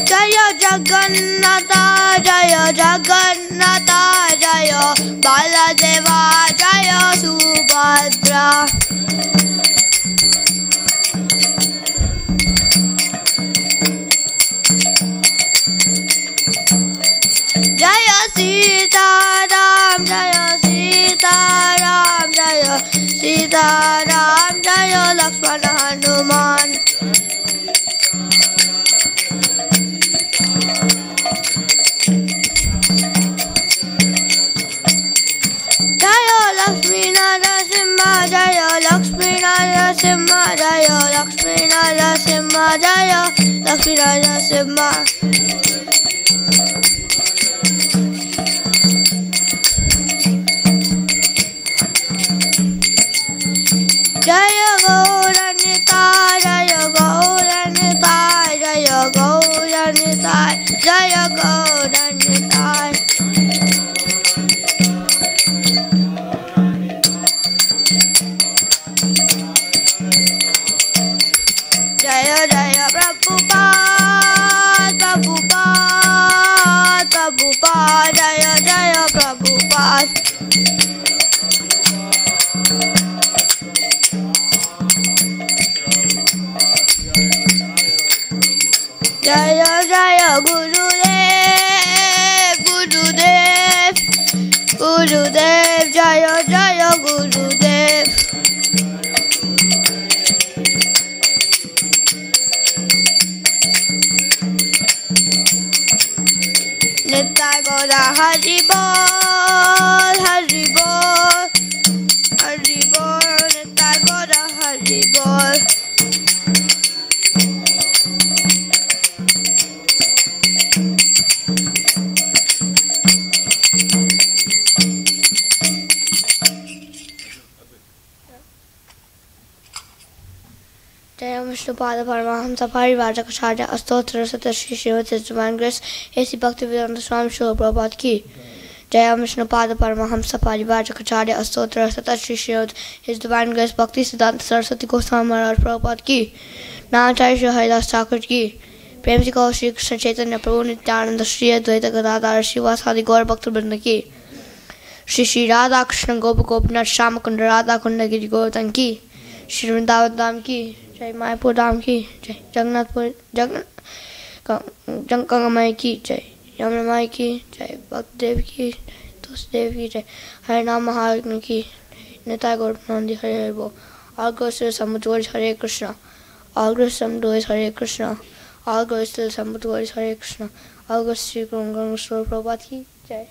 Jaya Jagannatha Jaya Jagannatha Jaya Baladeva Jaya Subhadra. Jaya Sita Ram Jaya Sita Ram Jaya Sita Ram Jaya Lakshmana Hanuman. Jaya Lakshmi Narasimha Jaya Lakshmi Narasimha Jaya Lakshmi Narasimha Jaya Lakshmi Narasimha. Jaya Gauranita Jaya Gauranita Jaya Gauranita Jaya Gauranita. Jaya Jaya Prabhupada Prabhupada Prabhupada Jaya Jaya Prabhupada. Jaya Jaya Gurudev Gurudev Gurudev Jaya Jaya Gurudev. Nittai Gaura Hari Bol Hari Bol Hari Bol Nittai Gaura Hari Bol. Jaya Vishnupada Paramahamsa Parivrajakaacharya Astotra Sata Shri Srimati His Divine Grace A.C. Bhaktivedanta Swami Srila Prabhupada Ki. Jaya Vishnupada Paramahamsa Parivrajakaacharya Astotra Sata Shri Srimati His Divine Grace Bhakti Siddhanta Saraswati Goswami Maharaj Prabhupada Ki. Namacharya Shri Harivilas Thakur Ki. Prem Se Kaho Shri Krishna Chaitanya Prabhu Nityananda Shri Advaita Gadadhara Srivasadi Gaur Bhakta Vrinda Ki. Shri Shri Radha Krishna Gopa Gopinath Shama Kunda Radha Kunda Giri Govardhan Ki. Shri Vrindavan Dham Ki. Jai Mayapur Dham Ki. Jai Jagannathpur Ganga Mai Ki. Jai Yamuna Mai Ki. Jai Bhakti Dev Ki. Tulsi Dev Ki. Jai Harinam Maharagna Ki. Nitai Gaur Nandi Hare Hare Bol. All glories to the Samudvaris Hare Krishna. All glories to the Samudvaris Hare Krishna. All glories to the Samudvaris Hare Krishna. All glories to Sri Guru Ganga Srila Prabhupada Ki. Jai.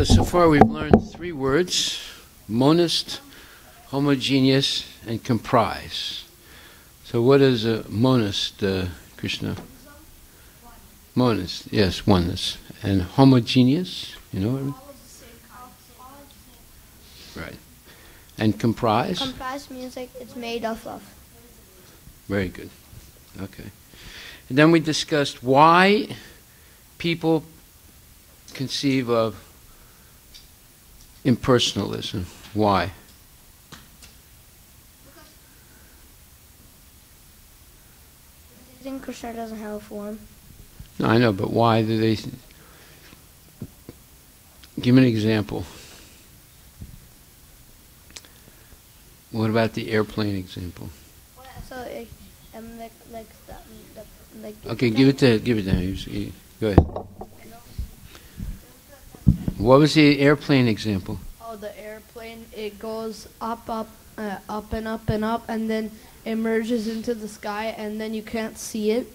So far we've learned 3 words: monist, homogeneous, and comprise. So what is a monist, Krishna? Monist, yes, oneness. And homogeneous, you know what I mean? Right. And comprise? Comprise means like it's made of love. Very good. Okay. And then we discussed why people conceive of impersonalism. Why? I think Krishna doesn't have a form. No, I know, but why do they... Give me an example. What about the airplane example? So like Okay, give it to him. Go ahead. What was the airplane example? Oh, the airplane, it goes up and up and up, and then it merges into the sky, and then you can't see it.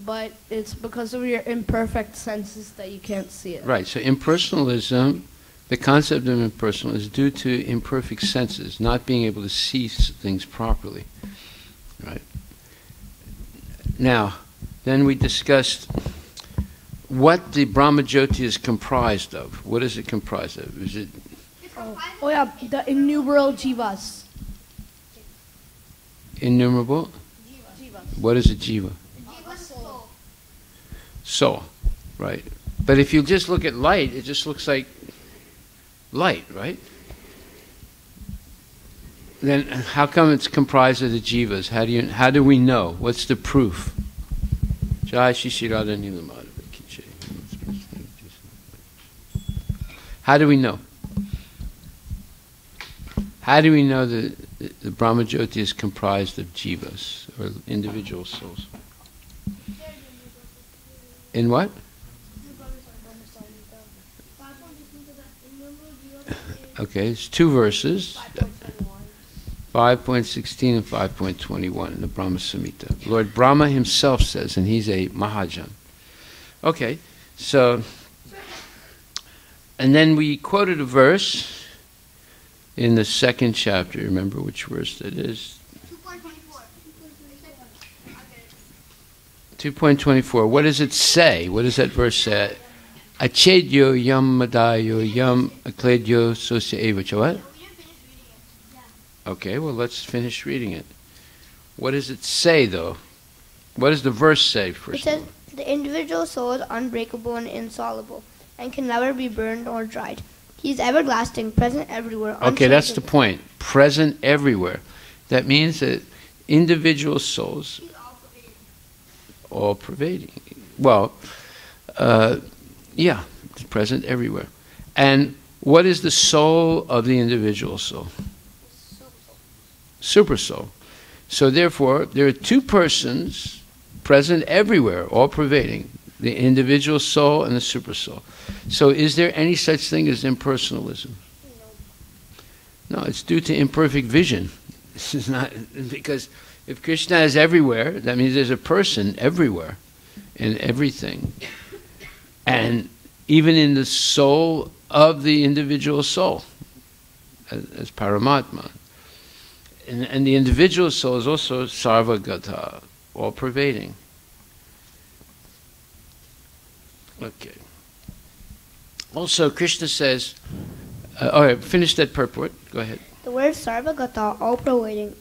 But it's because of your imperfect senses that you can't see it. Right, so impersonalism, the concept of impersonal is due to imperfect senses, not being able to see things properly. Right. Now, then we discussed what the Brahmajyoti is comprised of. What is it comprised of? Is it... Oh yeah, the innumerable jivas. Innumerable? What is a jiva? Soul, right. But if you just look at light, it just looks like light, right? Then how come it's comprised of the jivas? How do we know? What's the proof? Jai Shishirada Nilamada. How do we know? How do we know that the Brahmajyoti is comprised of jivas, or individual souls? In what? Okay, it's 2 verses, 5.16 and 5.21 in the Brahma Samhita. Lord Brahma himself says, and he's a Mahajan. Okay, so, and then we quoted a verse in the 2nd chapter. Remember which verse that is? 2.24. What does it say? What does that verse say? Achedyo yam madayo yam akledyo sosya evacha. What? Okay, well, let's finish reading it. What does it say, though? What does the verse say, first It of says, all? the individual soul is unbreakable and insoluble, and can never be burned or dried. He is everlasting, present everywhere. Okay, that's the unchangeable. point. Present everywhere. That means that individual souls, all pervading. Well, yeah, it's present everywhere. And what is the soul of the individual soul? Super soul. So therefore, there are 2 persons present everywhere, all pervading, the individual soul and the super soul. So is there any such thing as impersonalism? No, it's due to imperfect vision. This is not, because if Krishna is everywhere, that means there's a person everywhere, in everything. And even in the soul of the individual soul, as Paramatma. And the individual soul is also sarvagata, all-pervading. Okay. Also, Krishna says, all right, finish that purport. Go ahead. The word sarvagata, all pervading,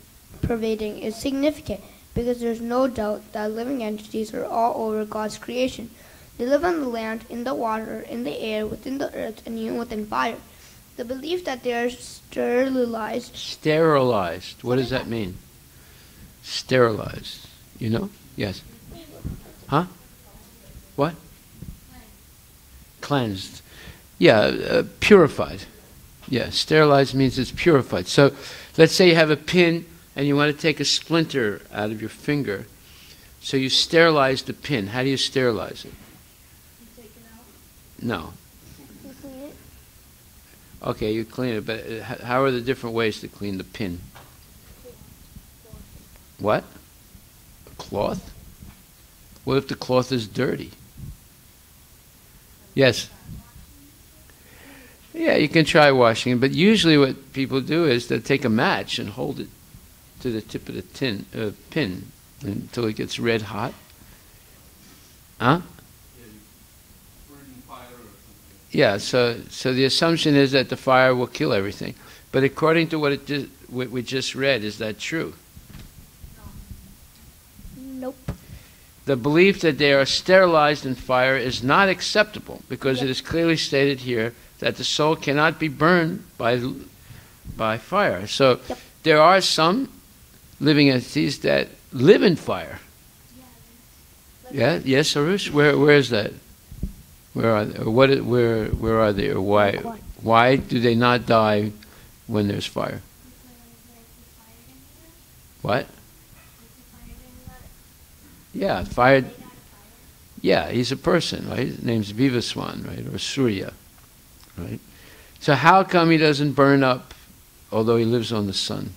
is significant because there's no doubt that living entities are all over God's creation. They live on the land, in the water, in the air, within the earth, and even within fire. The belief that they are sterilized. Sterilized. What does that mean? Sterilized. You know? Yes. Huh? What? Cleansed. Yeah, purified. Yeah, sterilized means it's purified. So let's say you have a pin and you want to take a splinter out of your finger. So you sterilize the pin. How do you sterilize it? Take it out. No. You clean it. Okay, you clean it, but how are the different ways to clean the pin? What? A cloth? What if the cloth is dirty? Yes. Yeah, you can try washing it, but usually what people do is they take a match and hold it to the tip of the pin until it gets red hot. Huh? Yeah, you put it in fire or something. Yeah, so the assumption is that the fire will kill everything. But according to what we just read, is that true? Nope. The belief that they are sterilized in fire is not acceptable because it is clearly stated here that the soul cannot be burned by fire. So there are some living entities that live in fire. Yeah. Yes, Arush. Where is that? Where are they? Or where are they? Or why do they not die when there's fire? What? Yeah, fire. Yeah, he's a person, right? His name's Vivaswan, right? Or Surya, right? So how come he doesn't burn up, although he lives on the sun?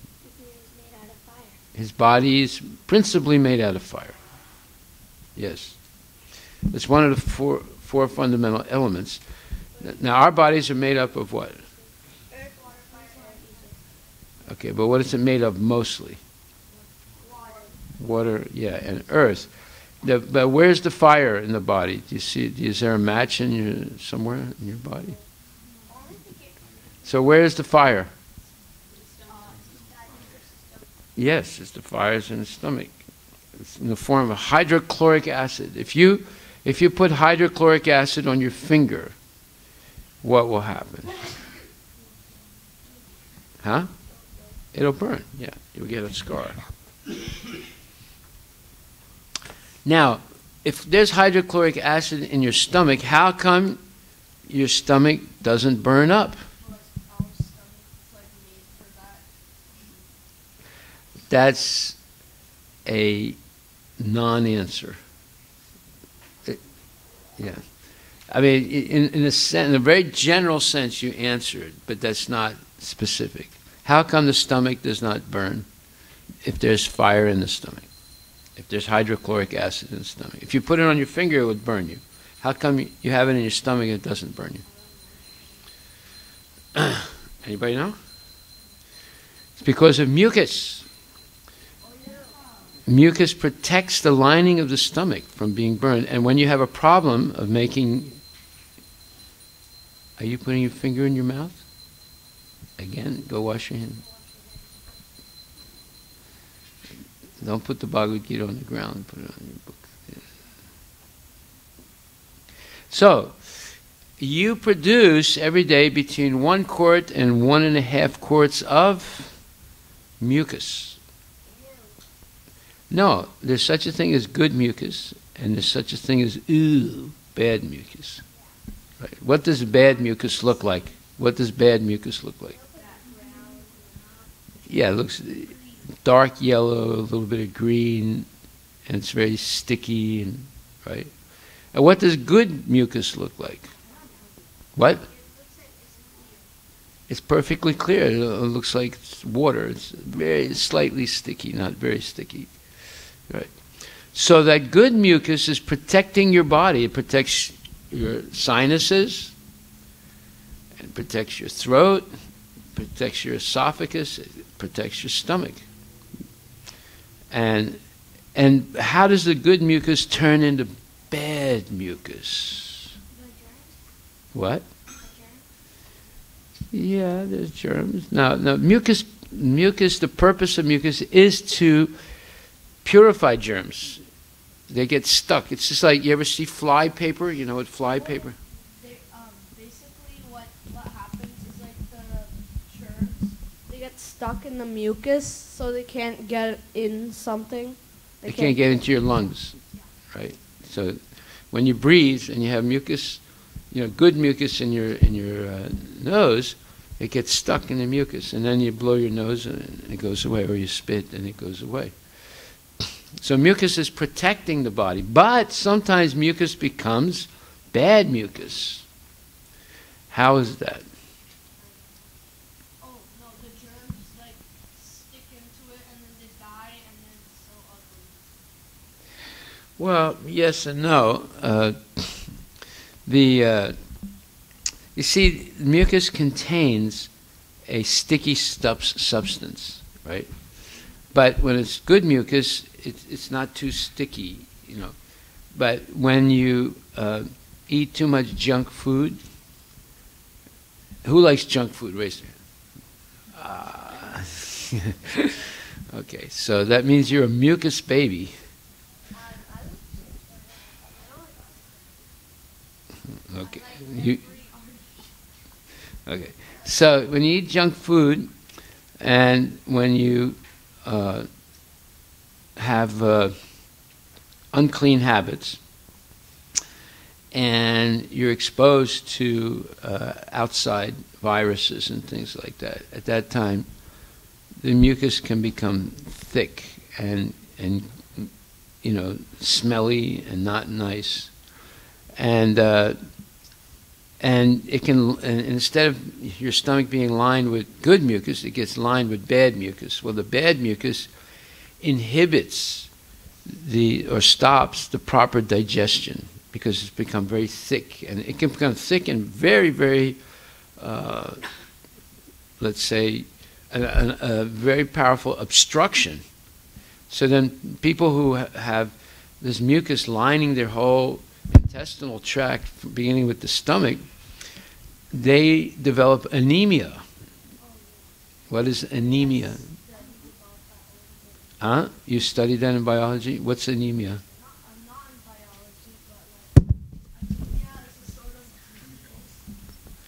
His body is principally made out of fire. Yes. It's one of the four fundamental elements. Now, our bodies are made up of what? Earth, water, fire, air, ether. Okay, but what is it made of mostly? Water, yeah, and earth. But where's the fire in the body? Do you see? Is there a match somewhere in your body? So where's the fire? Yes, it's the fire's in the stomach. It's in the form of hydrochloric acid. If you put hydrochloric acid on your finger, what will happen? Huh? It'll burn. Yeah, you'll get a scar. Now, if there's hydrochloric acid in your stomach, how come your stomach doesn't burn up? That's a non-answer. Yeah. I mean, in a very general sense, you answered, but that's not specific. How come the stomach does not burn if there's fire in the stomach? If there's hydrochloric acid in the stomach? If you put it on your finger, it would burn you. How come you have it in your stomach and it doesn't burn you? Anybody know? It's because of mucus. Mucus protects the lining of the stomach from being burned. And when you have a problem of making... Are you putting your finger in your mouth? Again, go wash your hands. Don't put the Bhagavad Gita on the ground. Put it on your book. Yeah. So, you produce every day between 1 quart and 1.5 quarts of mucus. No, there's such a thing as good mucus, and there's such a thing as bad mucus. Right. What does bad mucus look like? What does bad mucus look like? Yeah, it looks dark yellow, a little bit of green, and it's very sticky, and right. And what does good mucus look like? What? It's perfectly clear. It looks like it's water. It's very slightly sticky, not very sticky. Right. So that good mucus is protecting your body. It protects your sinuses, it protects your throat, it protects your esophagus, it protects your stomach. And how does the good mucus turn into bad mucus? What? Yeah, there's germs. Now mucus, the purpose of mucus is to purify germs. They get stuck. It's just like, you ever see fly paper? You know what fly paper? Basically what happens is like the germs, they get stuck in the mucus, so they can't get in something. They can't get into your lungs, right? So when you breathe and you have mucus, good mucus in your nose, it gets stuck in the mucus, and then you blow your nose and it goes away, or you spit and it goes away. So mucus is protecting the body, but sometimes mucus becomes bad mucus. How is that? Oh, no, the germs like stick into it and then they die and then it's so ugly. Well, yes and no. You see, mucus contains a sticky substance, right? But when it's good mucus, it's not too sticky, you know. But when you eat too much junk food, who likes junk food? Raise their hand. Okay, so that means you're a mucus baby. Okay. Okay. So when you eat junk food, and when you have unclean habits, and you're exposed to outside viruses and things like that, at that time, the mucus can become thick and you know, smelly and not nice, and it can, and instead of your stomach being lined with good mucus, it gets lined with bad mucus. Well, the bad mucus inhibits or stops the proper digestion because it's become very thick, and it can become thick and very, very, let's say, a very powerful obstruction. So then people who have this mucus lining their whole intestinal tract, beginning with the stomach, they develop anemia. What is anemia? Huh? You studied that in biology? What's anemia? I'm not in biology, but anemia is a sort of,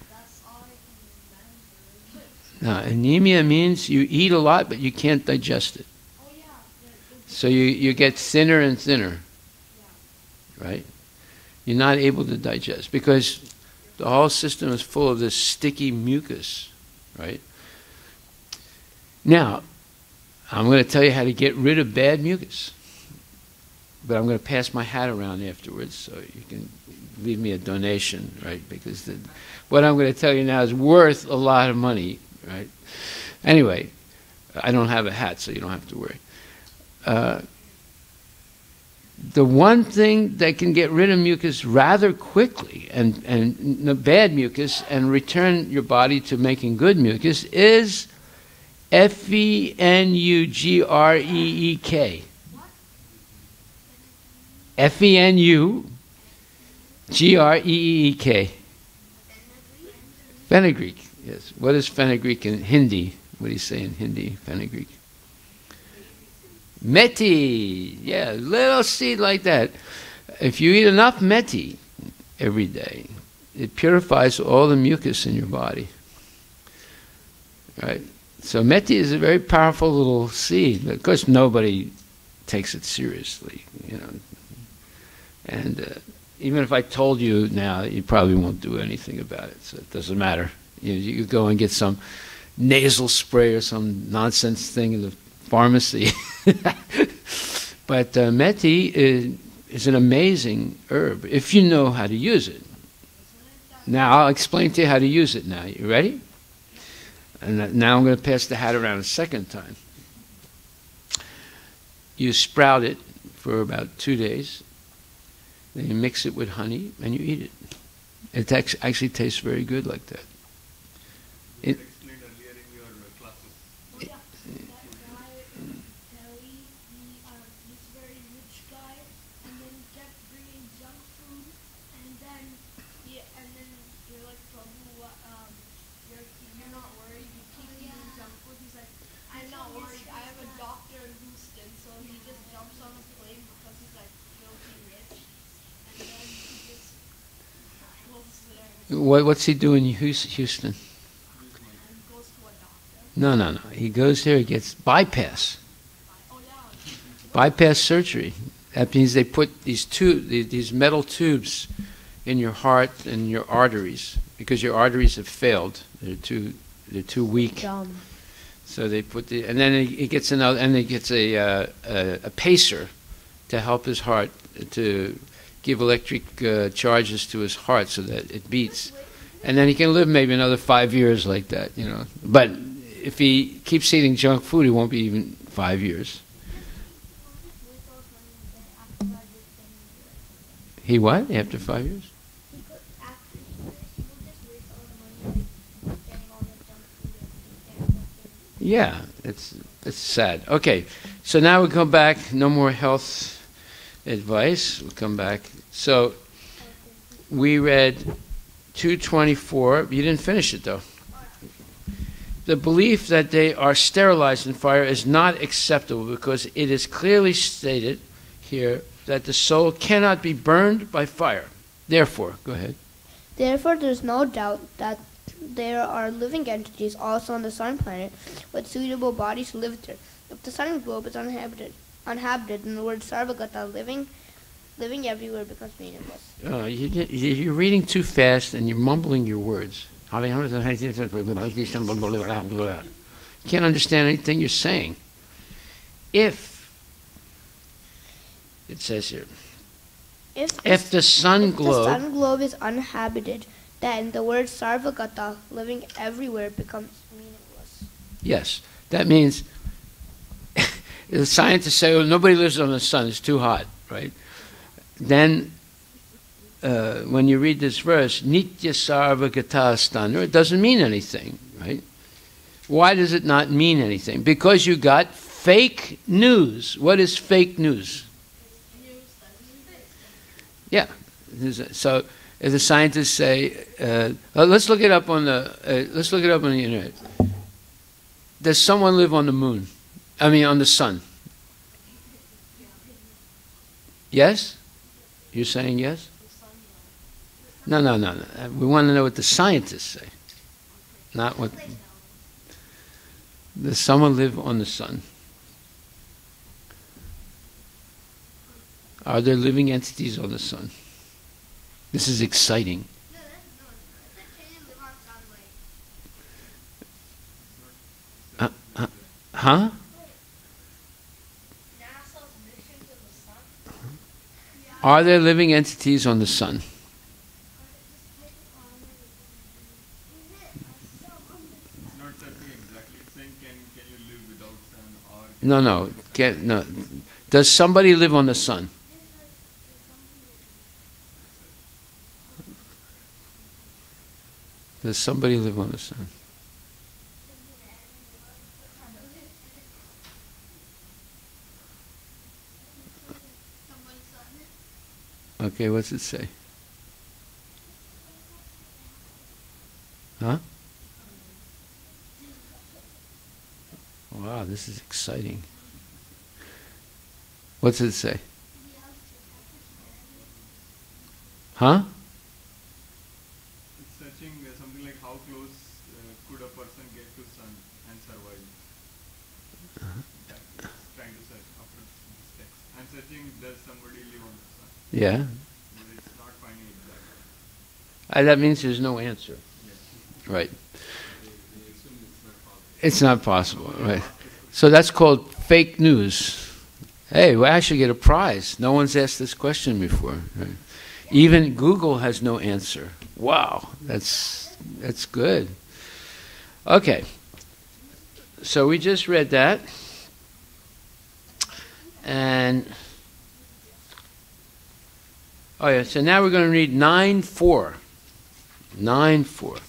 that's all I can remember. Now, anemia means you eat a lot, but you can't digest it. Oh yeah. So you get thinner and thinner, right? You're not able to digest because the whole system is full of this sticky mucus, right? Now, I'm going to tell you how to get rid of bad mucus, but I'm going to pass my hat around afterwards so you can leave me a donation, right? Because what I'm going to tell you now is worth a lot of money, right? Anyway, I don't have a hat, so you don't have to worry. The one thing that can get rid of mucus rather quickly and the bad mucus and return your body to making good mucus is F-E-N-U-G-R-E-E-K. F-E-N-U-G-R-E-E-K. Fenugreek, yes. What is fenugreek in Hindi? What do you say in Hindi, fenugreek? Methi, yeah, little seed like that. If you eat enough methi every day, it purifies all the mucus in your body. Right? So methi is a very powerful little seed. Of course, nobody takes it seriously, you know. And even if I told you now, you probably won't do anything about it. So it doesn't matter. You could go and get some nasal spray or some nonsense thing in the pharmacy. But methi is an amazing herb if you know how to use it. Now I'll explain to you how to use it now. You ready? And now I'm going to pass the hat around a second time. You sprout it for about 2 days. Then you mix it with honey and you eat it. It actually tastes very good like that. You had explained earlier in your classes. Oh yeah, that guy, Kelly, he's a very rich guy, and then he kept bringing junk food, and then you're like, Prabhu, you're not worried, you keep eating junk food. He's like, I'm not worried, I have a doctor in Houston, so he just jumps on a plane because he's like filthy rich, and then he just goes there What's he doing in Houston? and goes to a doctor. No. He goes there, he gets bypass. Oh yeah. Bypass surgery. That means they put these metal tubes in your heart and your arteries because your arteries have failed. They're too weak. Dumb. So they put and then he gets another, and he gets a pacer to help his heart to give electric charges to his heart so that it beats, and then he can live maybe another 5 years like that, you know. But if he keeps eating junk food, he won't be even 5 years. He what? After 5 years? Yeah, it's sad. Okay, so now we come back. No more health advice. We'll come back. So we read 224. You didn't finish it though. The belief that they are sterilized in fire is not acceptable because it is clearly stated here that the soul cannot be burned by fire. Therefore, go ahead. Therefore, there is no doubt that there are living entities also on the sun planet with suitable bodies to live there. If the sun globe is uninhabited, then the word sarvagata, living everywhere, becomes meaningless. You're reading too fast and you're mumbling your words. You can't understand anything you're saying. If, it says here, if the sun globe is uninhabited, then the word sarvagata, living everywhere, becomes meaningless. Yes, that means the scientists say, oh, nobody lives on the sun, it's too hot, right? Then when you read this verse, nitya sarvagata stana, it doesn't mean anything, right? Why does it not mean anything? Because you got fake news. What is fake news? Yeah. So if the scientists say, let's look it up on the internet. Does someone live on the moon? I mean, on the sun? Yes? You're saying yes? No. We want to know what the scientists say, not what. Does someone live on the sun? Are there living entities on the sun? This is exciting. Huh? Are there living entities on the sun? It's not searching exactly. It's saying, can you live without sun or... No. Does somebody live on the sun? Does somebody live on the sun? Okay, what's it say? Huh? Wow, this is exciting. What's it say? Huh? It's searching something like how close could a person get to sun and survive. It's trying to search after this text. I'm searching, does somebody live on the sun? Yeah. But it's not finding exactly. That means there's no answer. Yes. Right. It's not possible, right? So that's called fake news. Hey, we actually get a prize. No one's asked this question before. Right? Even Google has no answer. Wow, that's good. Okay, so we just read that, and oh yeah. So now we're going to read 9:4. 9:4.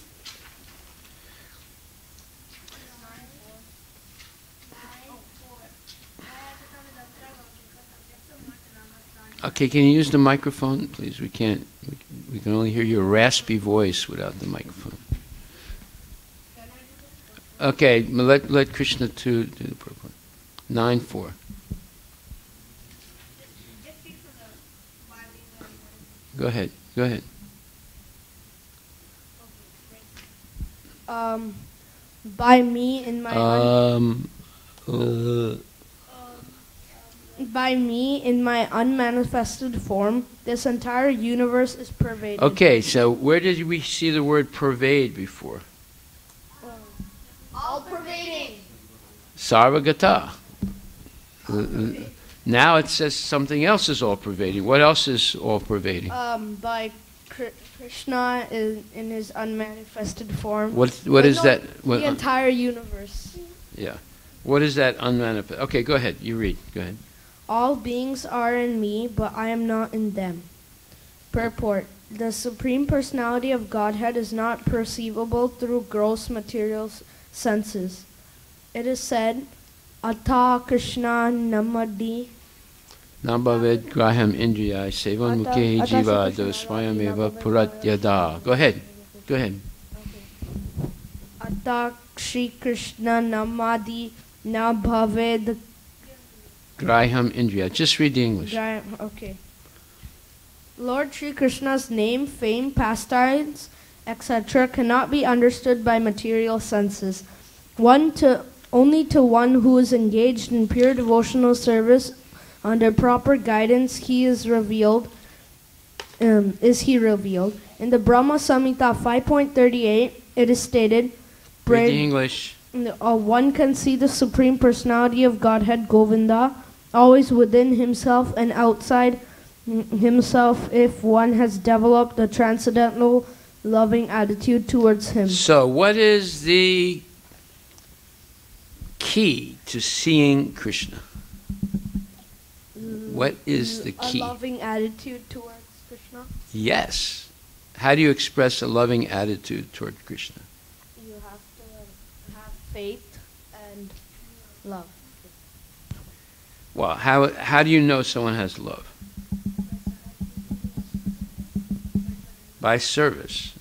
Okay, can you use the microphone, please? We can't. We can only hear your raspy voice without the microphone. Okay, let Krishna do the purport. 9:4. Go ahead. By me in my by me in my unmanifested form, this entire universe is pervaded. Okay, so where did we see the word pervade before? All pervading. Sarvagata. Now it says something else is all pervading. What else is all pervading? By Krishna in his unmanifested form. What is that? The entire universe. Yeah. What is that unmanifest? Okay, go ahead. You read. Go ahead. All beings are in me, but I am not in them. Purport. The Supreme Personality of Godhead is not perceivable through gross material senses. it is said, Ata Krishna Namadi. Nabhaved graham indriya sevan mukhe jiva dosvayameva puratyada. Go ahead. Go ahead. Ata Shri Krishna Namadi Nabhaved. Graham indriya. Just read the English. Okay. Lord Shri Krishna's name, fame, pastimes, etc. cannot be understood by material senses. Only to one who is engaged in pure devotional service under proper guidance is he revealed. In the Brahma Samhita 5.38, it is stated, Read the English. One can see the Supreme Personality of Godhead, Govinda, always within himself and outside himself if one has developed a transcendental loving attitude towards him. So, what is the key to seeing Krishna? What is the key? A loving attitude towards Krishna. Yes. How do you express a loving attitude toward Krishna? You have to have faith and love. Well, how do you know someone has love? By service.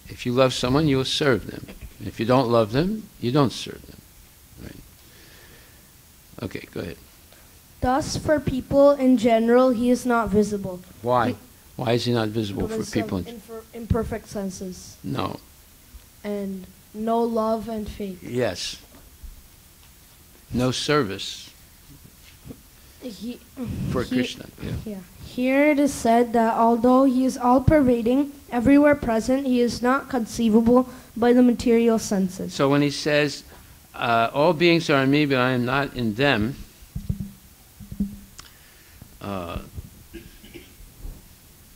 If you love someone, you will serve them. If you don't love them, you don't serve them. Right? Okay, go ahead. Thus, for people in general, he is not visible. Why? Why is he not visible for people? Imperfect senses. No. And no love and faith. Yes. No service for Krishna. Yeah. Here it is said that although he is all-pervading, everywhere present, he is not conceivable by the material senses. So when he says, all beings are in me, but I am not in them,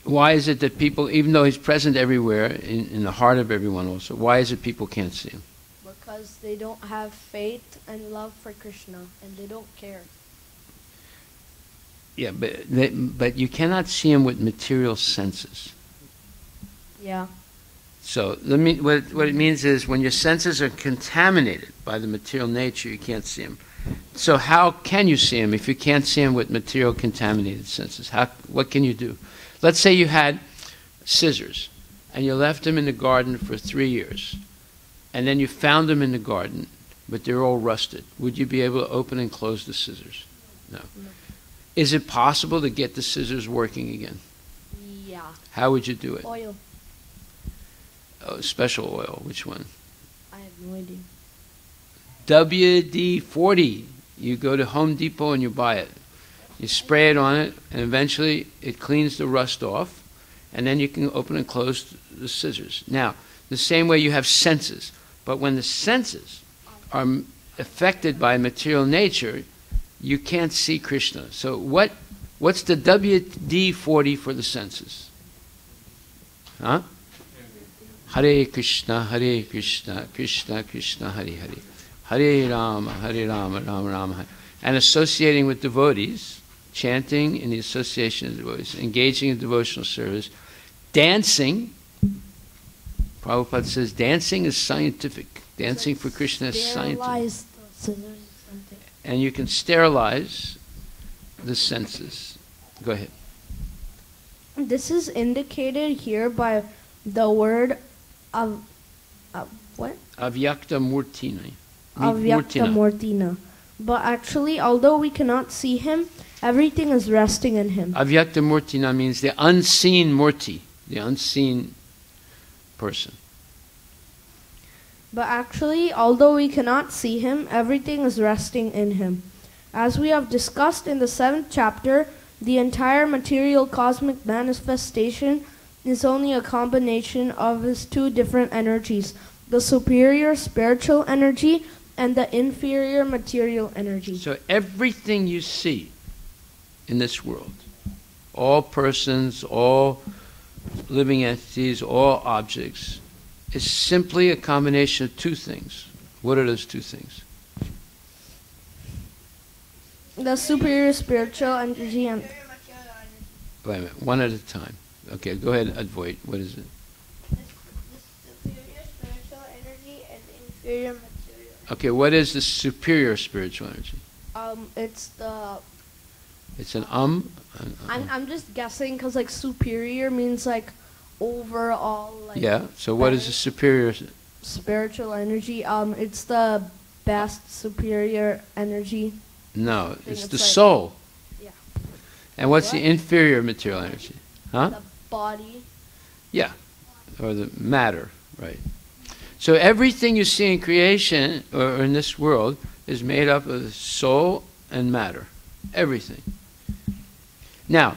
why is it that people, even though he's present everywhere, in the heart of everyone also, why is it people can't see him? Because they don't have faith and love for Krishna, and they don't care. Yeah, but you cannot see him with material senses. Yeah. So what it means is when your senses are contaminated by the material nature, you can't see him. So how can you see him if you can't see him with material contaminated senses? What can you do? Let's say you had scissors and you left them in the garden for 3 years, and then you found them in the garden, but they're all rusted. Would you be able to open and close the scissors? No. Is it possible to get the scissors working again? Yeah. How would you do it? Oil. Oh, special oil. Which one? I have no idea. WD-40. You go to Home Depot and you buy it. You spray it on it, and eventually it cleans the rust off, and then you can open and close the scissors. Now, the same way you have senses, but when the senses are affected by material nature, you can't see Krishna. So what's the WD-40 for the senses? Huh? Hare Krishna, Krishna Krishna, Hare Hare. Hare Rama, Rama Rama, Hare. And associating with devotees, chanting in the association of devotees, engaging in devotional service, dancing. Prabhupada says dancing is scientific. Dancing for Krishna is scientific. And you can sterilize the senses. Go ahead. This is indicated here by the word of what? Avyakta Murtina. Avyakta Murtina. But actually, although we cannot see him, everything is resting in him. Avyakta Murtina means the unseen Murti, the unseen person. But actually, although we cannot see him, everything is resting in him. As we have discussed in the 7th chapter, the entire material cosmic manifestation is only a combination of his two different energies, the superior spiritual energy and the inferior material energy. So everything you see in this world, all persons, all living entities, all objects, is simply a combination of two things. What are those two things? The superior spiritual energy and... Wait a minute, one at a time. Okay, go ahead, Advoit. What is it? The superior spiritual energy and the inferior material Okay, what is the superior spiritual energy? It's the. It's an I'm just guessing because like superior means like overall like. Yeah. So what is the superior? Spiritual energy. It's the best superior energy. No, it's the like- soul. Yeah. And what's What? the inferior material energy? Huh? The body. Yeah, or the matter, right? So everything you see in creation or in this world is made up of soul and matter. Everything. Now,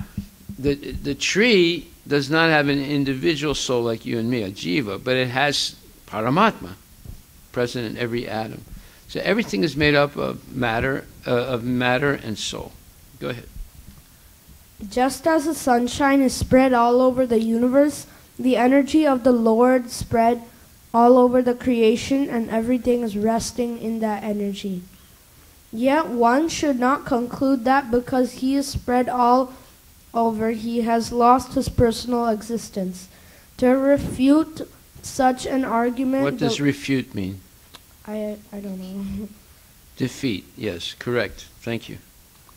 the tree does not have an individual soul like you and me, a jiva, but it has Paramatma present in every atom. So everything is made up of matter and soul. Go ahead. Just as the sunshine is spread all over the universe, the energy of the Lord spread all over the creation, and everything is resting in that energy. Yet one should not conclude that because he is spread all over, he has lost his personal existence. To refute such an argument... What does refute mean? I don't know. Defeat. Yes, correct. Thank you.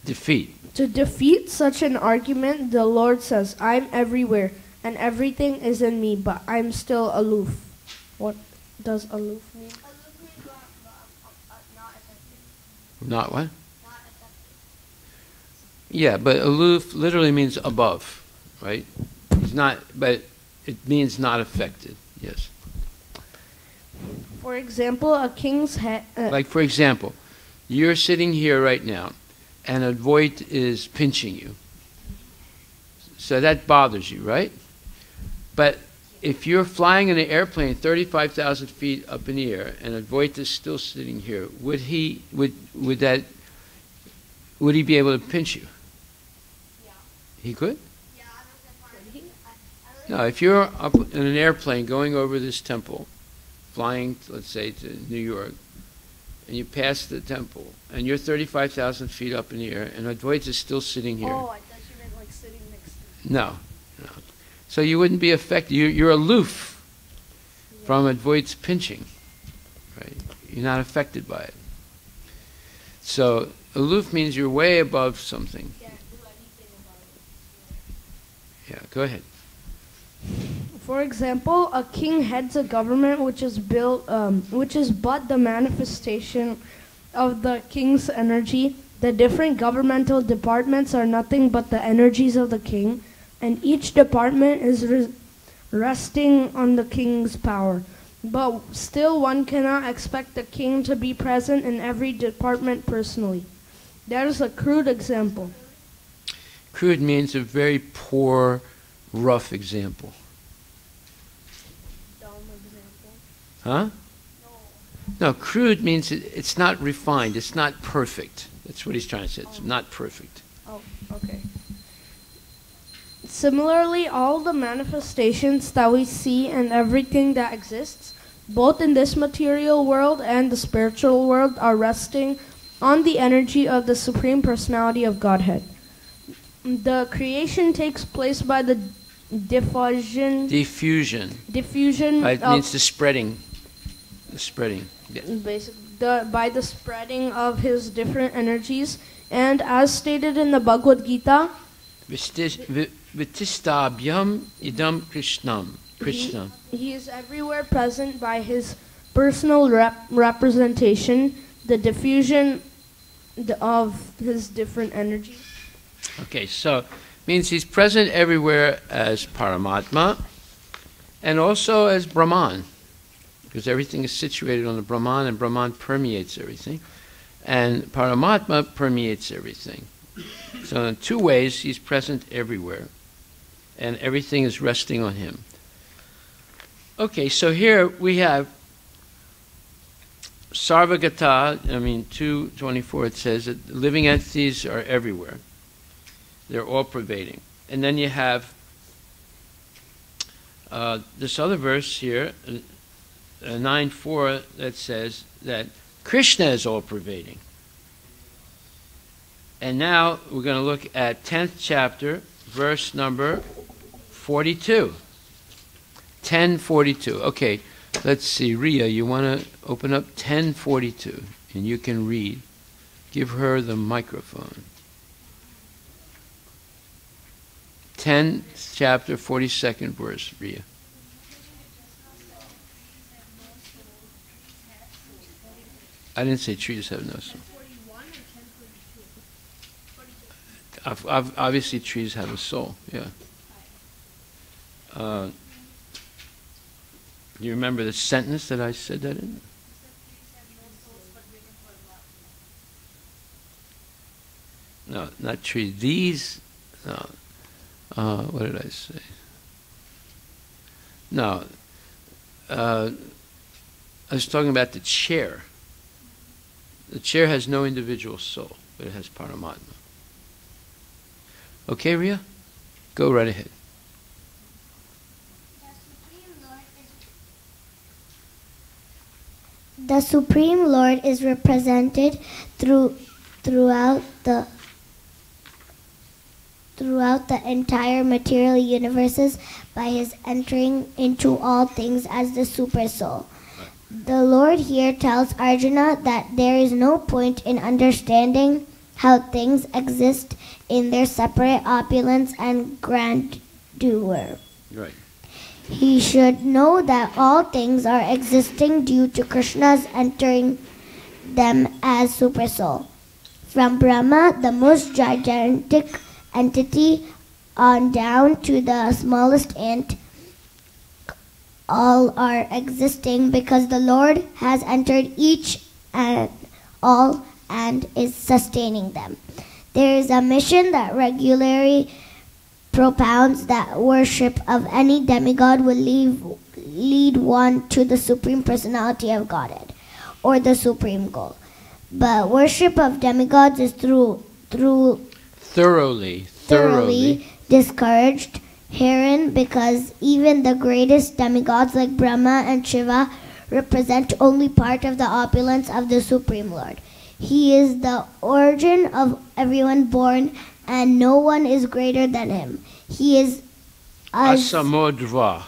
Defeat. To defeat such an argument, the Lord says, I'm everywhere, and everything is in me, but I'm still aloof. What does aloof mean? Aloof means not effective. Not what? Not effective. Yeah, but aloof literally means above, right? It's not, but it means not affected. Yes. For example, a king's head... Like, for example, you're sitting here right now, and a void is pinching you. So that bothers you, right? But if you're flying in an airplane 35,000 feet up in the air, and a void is still sitting here, would he be able to pinch you? Yeah. He could? Yeah, I don't know. No, if you're up in an airplane going over this temple, flying, let's say, to New York, and you pass the temple, and you're 35,000 feet up in the air, and Advaita is still sitting here. Oh, I thought you meant like sitting next to... No. So you wouldn't be affected. You're aloof from Advaita's pinching, right? You're not affected by it. So aloof means you're way above something. Can't do anything about it. Yeah, go ahead. For example, a king heads a government which is but the manifestation of the king's energy. The different governmental departments are nothing but the energies of the king, and each department is resting on the king's power. But still, one cannot expect the king to be present in every department personally. That is a crude example. Crude means a very poor, rough example. Dumb example. Huh? No, crude means it's not refined. It's not perfect. That's what he's trying to say. It's not perfect. Oh, okay. Similarly, all the manifestations that we see and everything that exists, both in this material world and the spiritual world, are resting on the energy of the Supreme Personality of Godhead. The creation takes place by the diffusion. Diffusion. Diffusion. It means the spreading. The spreading. Yes. By the spreading of his different energies, and as stated in the Bhagavad Gita, Vitistabhyam idam Krishnam. Krishna. He is everywhere present by his personal representation, the diffusion of his different energies. Okay, so means he's present everywhere as Paramatma and also as Brahman, because everything is situated on the Brahman, and Brahman permeates everything, and Paramatma permeates everything. So in two ways, he's present everywhere, and everything is resting on him. Okay, so here we have Sarvagata, 2:24, it says that living entities are everywhere. They're all pervading. And then you have this other verse here, 9:4, that says that Krishna is all pervading. And now we're going to look at 10th chapter, verse number 42. 10:42. Okay, Let's see, Ria, you want to open up 1042, and you can read. Give her the microphone. 10th chapter, 42nd verse, Ria. I didn't say trees have no soul. Obviously, trees have a soul, yeah. You remember the sentence that I said that in? No, not trees. These, no. What did I say? No. I was talking about the chair. The chair has no individual soul, but it has Paramatma. Okay, Ria? Go right ahead. The Supreme Lord is represented throughout the entire material universes by his entering into all things as the Super Soul. The Lord here tells Arjuna that there is no point in understanding how things exist in their separate opulence and grandeur. Right. He should know that all things are existing due to Krishna's entering them as Super Soul. From Brahma, the most gigantic entity, on down to the smallest ant, all are existing because the Lord has entered each and all and is sustaining them. There is a mission that regularly propounds that worship of any demigod will lead one to the Supreme Personality of Godhead, or the Supreme Goal. But worship of demigods is thoroughly discouraged herein, because even the greatest demigods like Brahma and Shiva represent only part of the opulence of the Supreme Lord. He is the origin of everyone born, and no one is greater than him. He is Asamodva,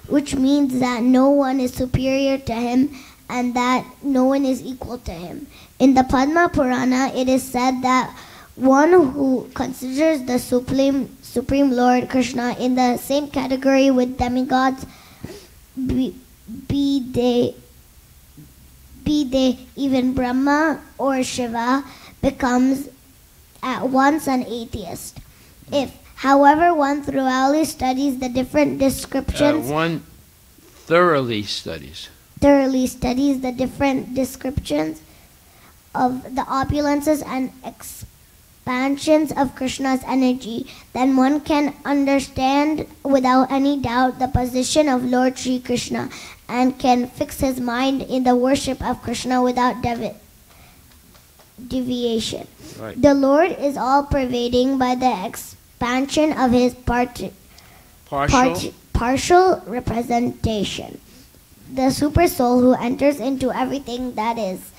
which means that no one is superior to him and that no one is equal to him. In the Padma Purana, it is said that one who considers the Supreme Lord Krishna in the same category with demigods, be they even Brahma or Shiva, becomes at once an atheist. If, however, one thoroughly studies the different descriptions, thoroughly studies the different descriptions of the opulences and expansions of Krishna's energy, then one can understand without any doubt the position of Lord Sri Krishna and can fix his mind in the worship of Krishna without deviation. Right. The Lord is all-pervading by the expansion of his partial representation. The Super Soul who enters into everything that is.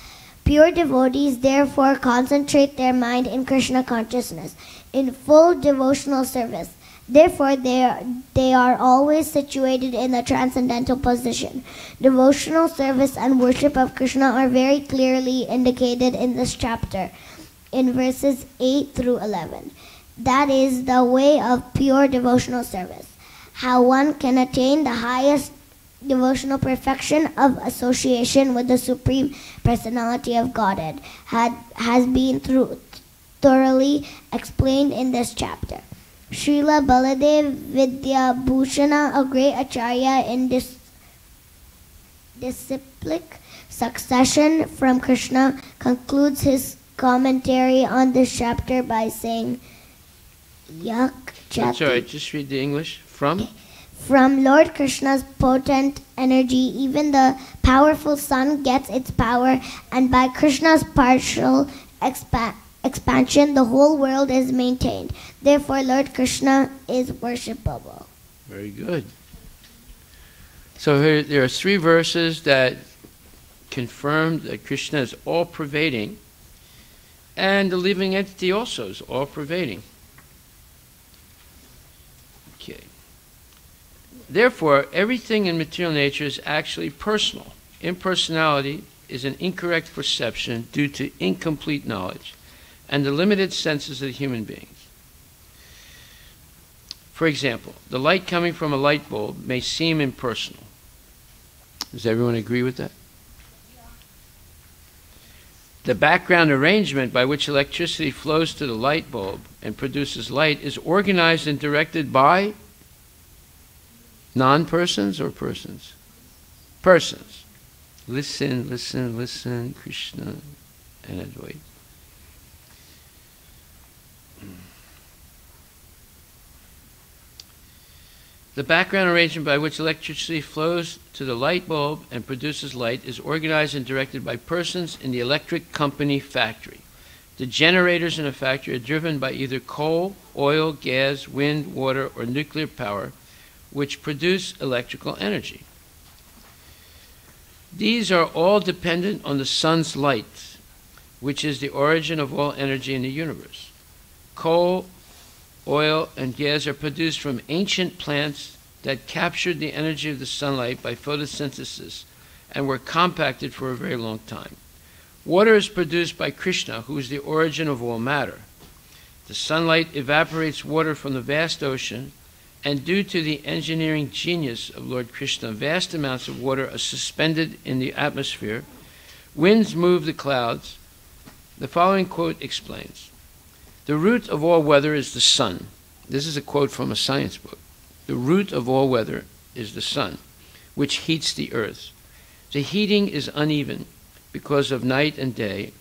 Pure devotees therefore concentrate their mind in Krishna consciousness, in full devotional service. Therefore, they are always situated in the transcendental position. Devotional service and worship of Krishna are very clearly indicated in this chapter, in verses 8 through 11. That is the way of pure devotional service. How one can attain the highest devotional perfection of association with the Supreme Personality of Godhead has been thoroughly explained in this chapter. Srila Baladev Vidya Bhushana, a great acharya in disciplic succession from Krishna, concludes his commentary on this chapter by saying, That's all right, just read the English. From Lord Krishna's potent energy, even the powerful sun gets its power, and by Krishna's partial expansion, the whole world is maintained. Therefore, Lord Krishna is worshipable. Very good. So here, there are 3 verses that confirm that Krishna is all-pervading, and the living entity also is all-pervading. Okay. Therefore, everything in material nature is actually personal. Impersonality is an incorrect perception due to incomplete knowledge and the limited senses of human beings. For example, the light coming from a light bulb may seem impersonal. Does everyone agree with that? The background arrangement by which electricity flows to the light bulb and produces light is organized and directed by non-persons or persons? Persons. Listen, listen, listen, Krishna and Advaita. The background arrangement by which electricity flows to the light bulb and produces light is organized and directed by persons in the electric company factory. The generators in a factory are driven by either coal, oil, gas, wind, water, or nuclear power, which produce electrical energy. These are all dependent on the sun's light, which is the origin of all energy in the universe. Coal, oil, and gas are produced from ancient plants that captured the energy of the sunlight by photosynthesis and were compacted for a very long time. Water is produced by Krishna, who is the origin of all matter. The sunlight evaporates water from the vast ocean, and due to the engineering genius of Lord Krishna, vast amounts of water are suspended in the atmosphere. Winds move the clouds. The following quote explains, "The root of all weather is the sun." This is a quote from a science book. "The root of all weather is the sun, which heats the earth. The heating is uneven because of night and day,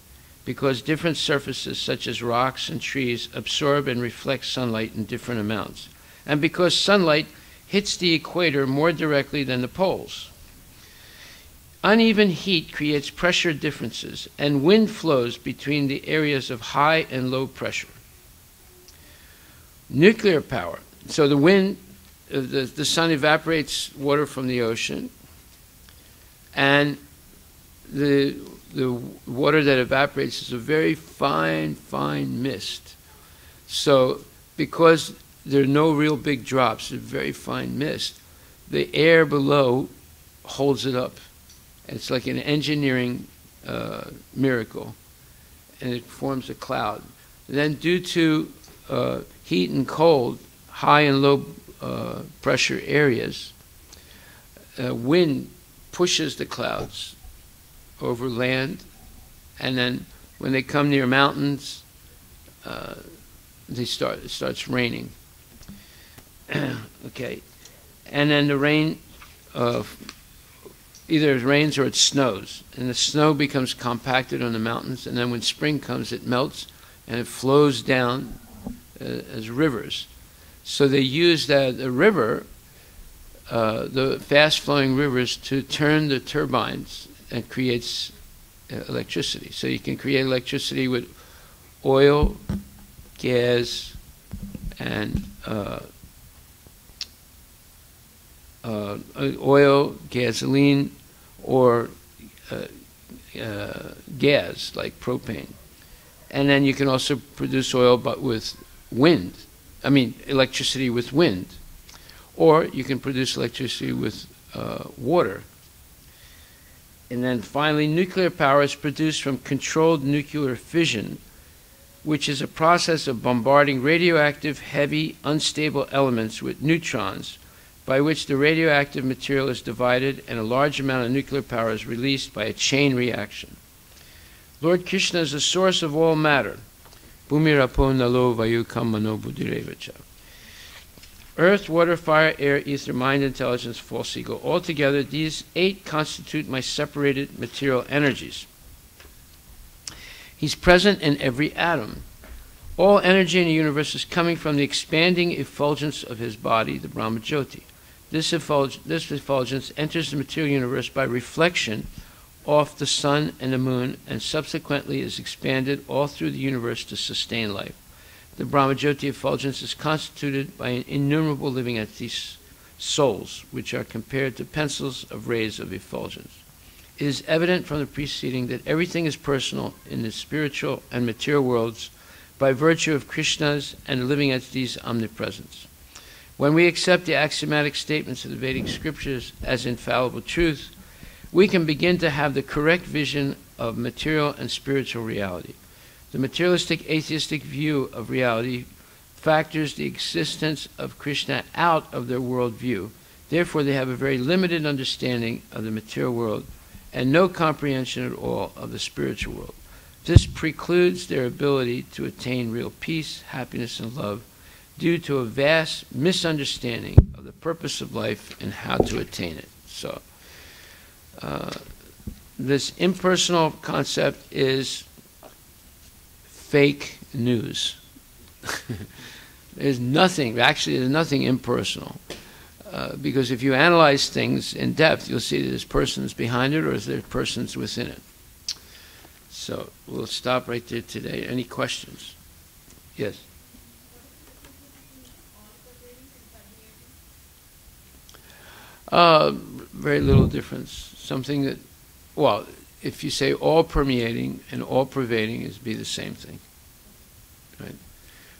because different surfaces such as rocks and trees absorb and reflect sunlight in different amounts, and because sunlight hits the equator more directly than the poles. Uneven heat creates pressure differences, and wind flows between the areas of high and low pressure. Nuclear power." So the wind, the sun evaporates water from the ocean, and the water that evaporates is a very fine, fine mist. So because there are no real big drops, it's very fine mist, the air below holds it up. It's like an engineering miracle, and it forms a cloud. Then due to heat and cold, high and low pressure areas, wind pushes the clouds over land, and then when they come near mountains, it starts raining. Okay, and then the rain, either it rains or it snows, and the snow becomes compacted on the mountains, and then when spring comes, it melts and it flows down as rivers. So they use the river, the fast-flowing rivers, to turn the turbines and creates electricity. So you can create electricity with oil, gas, and oil, gasoline, or gas like propane. And then you can also produce oil, but with wind. I mean, electricity with wind. Or you can produce electricity with water. And then finally, nuclear power is produced from controlled nuclear fission, which is a process of bombarding radioactive, heavy, unstable elements with neutrons, by which the radioactive material is divided and a large amount of nuclear power is released by a chain reaction. Lord Krishna is the source of all matter. Bhumirapo nalo vayu kamano buddhirevacha. Earth, water, fire, air, ether, mind, intelligence, false ego. Altogether, these 8 constitute my separated material energies. He's present in every atom. All energy in the universe is coming from the expanding effulgence of his body, the Brahmajyoti. This effulgence enters the material universe by reflection off the sun and the moon, and subsequently is expanded all through the universe to sustain life. The Brahmajyoti effulgence is constituted by innumerable living entities, souls, which are compared to pencils of rays of effulgence. It is evident from the preceding that everything is personal in the spiritual and material worlds by virtue of Krishna's and the living entities' omnipresence. When we accept the axiomatic statements of the Vedic scriptures as infallible truth, we can begin to have the correct vision of material and spiritual reality. The materialistic atheistic view of reality factors the existence of Krishna out of their worldview. Therefore, they have a very limited understanding of the material world and no comprehension at all of the spiritual world. This precludes their ability to attain real peace, happiness, and love due to a vast misunderstanding of the purpose of life and how to attain it. So, this impersonal concept is fake news. There's nothing impersonal. Because if you analyze things in depth, you'll see that there's persons behind it or there's persons within it. So we'll stop right there today. Any questions? Yes? Very little difference. Something that, well, if you say all permeating and all pervading, it'd be the same thing. Right?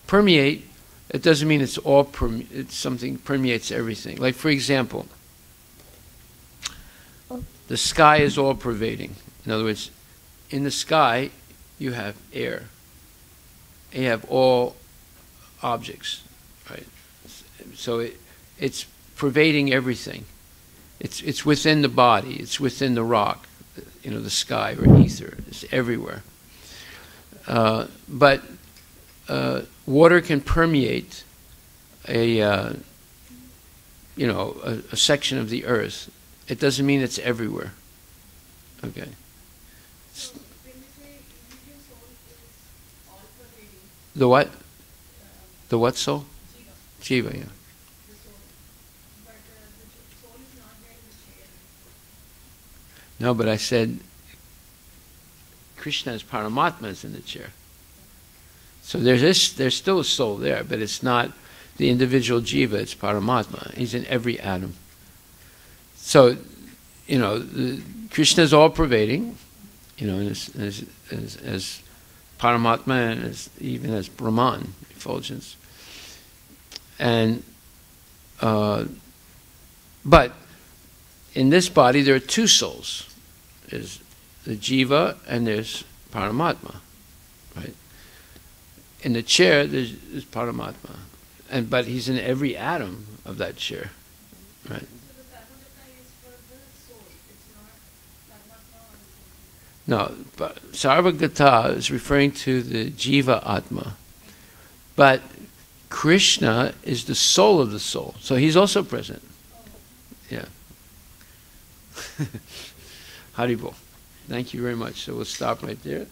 Permeate, it doesn't mean it's all, it's something permeates everything. Like, for example, the sky is all pervading. In other words, in the sky, you have air. You have all objects, right? So it's pervading everything. It's within the body. It's within the rock, you know, the sky or ether. It's everywhere. But water can permeate a section of the earth. It doesn't mean it's everywhere. Okay. The what? The what soul? Jiva, yeah. No, but I said Krishna as Paramatma is in the chair. So there's still a soul there, but it's not the individual jiva, it's Paramatma. He's in every atom. So, you know, Krishna is all pervading, you know, as Paramatma and even as Brahman, effulgence. And, but in this body there are two souls. There's the jiva and there's Paramatma, right? In the chair there's Paramatma, but he's in every atom of that chair, right? No, but Sarvagata is referring to the Jiva Atma. But Krishna is the soul of the soul. So he's also present. Yeah. Haribol. Thank you very much. So we'll stop right there.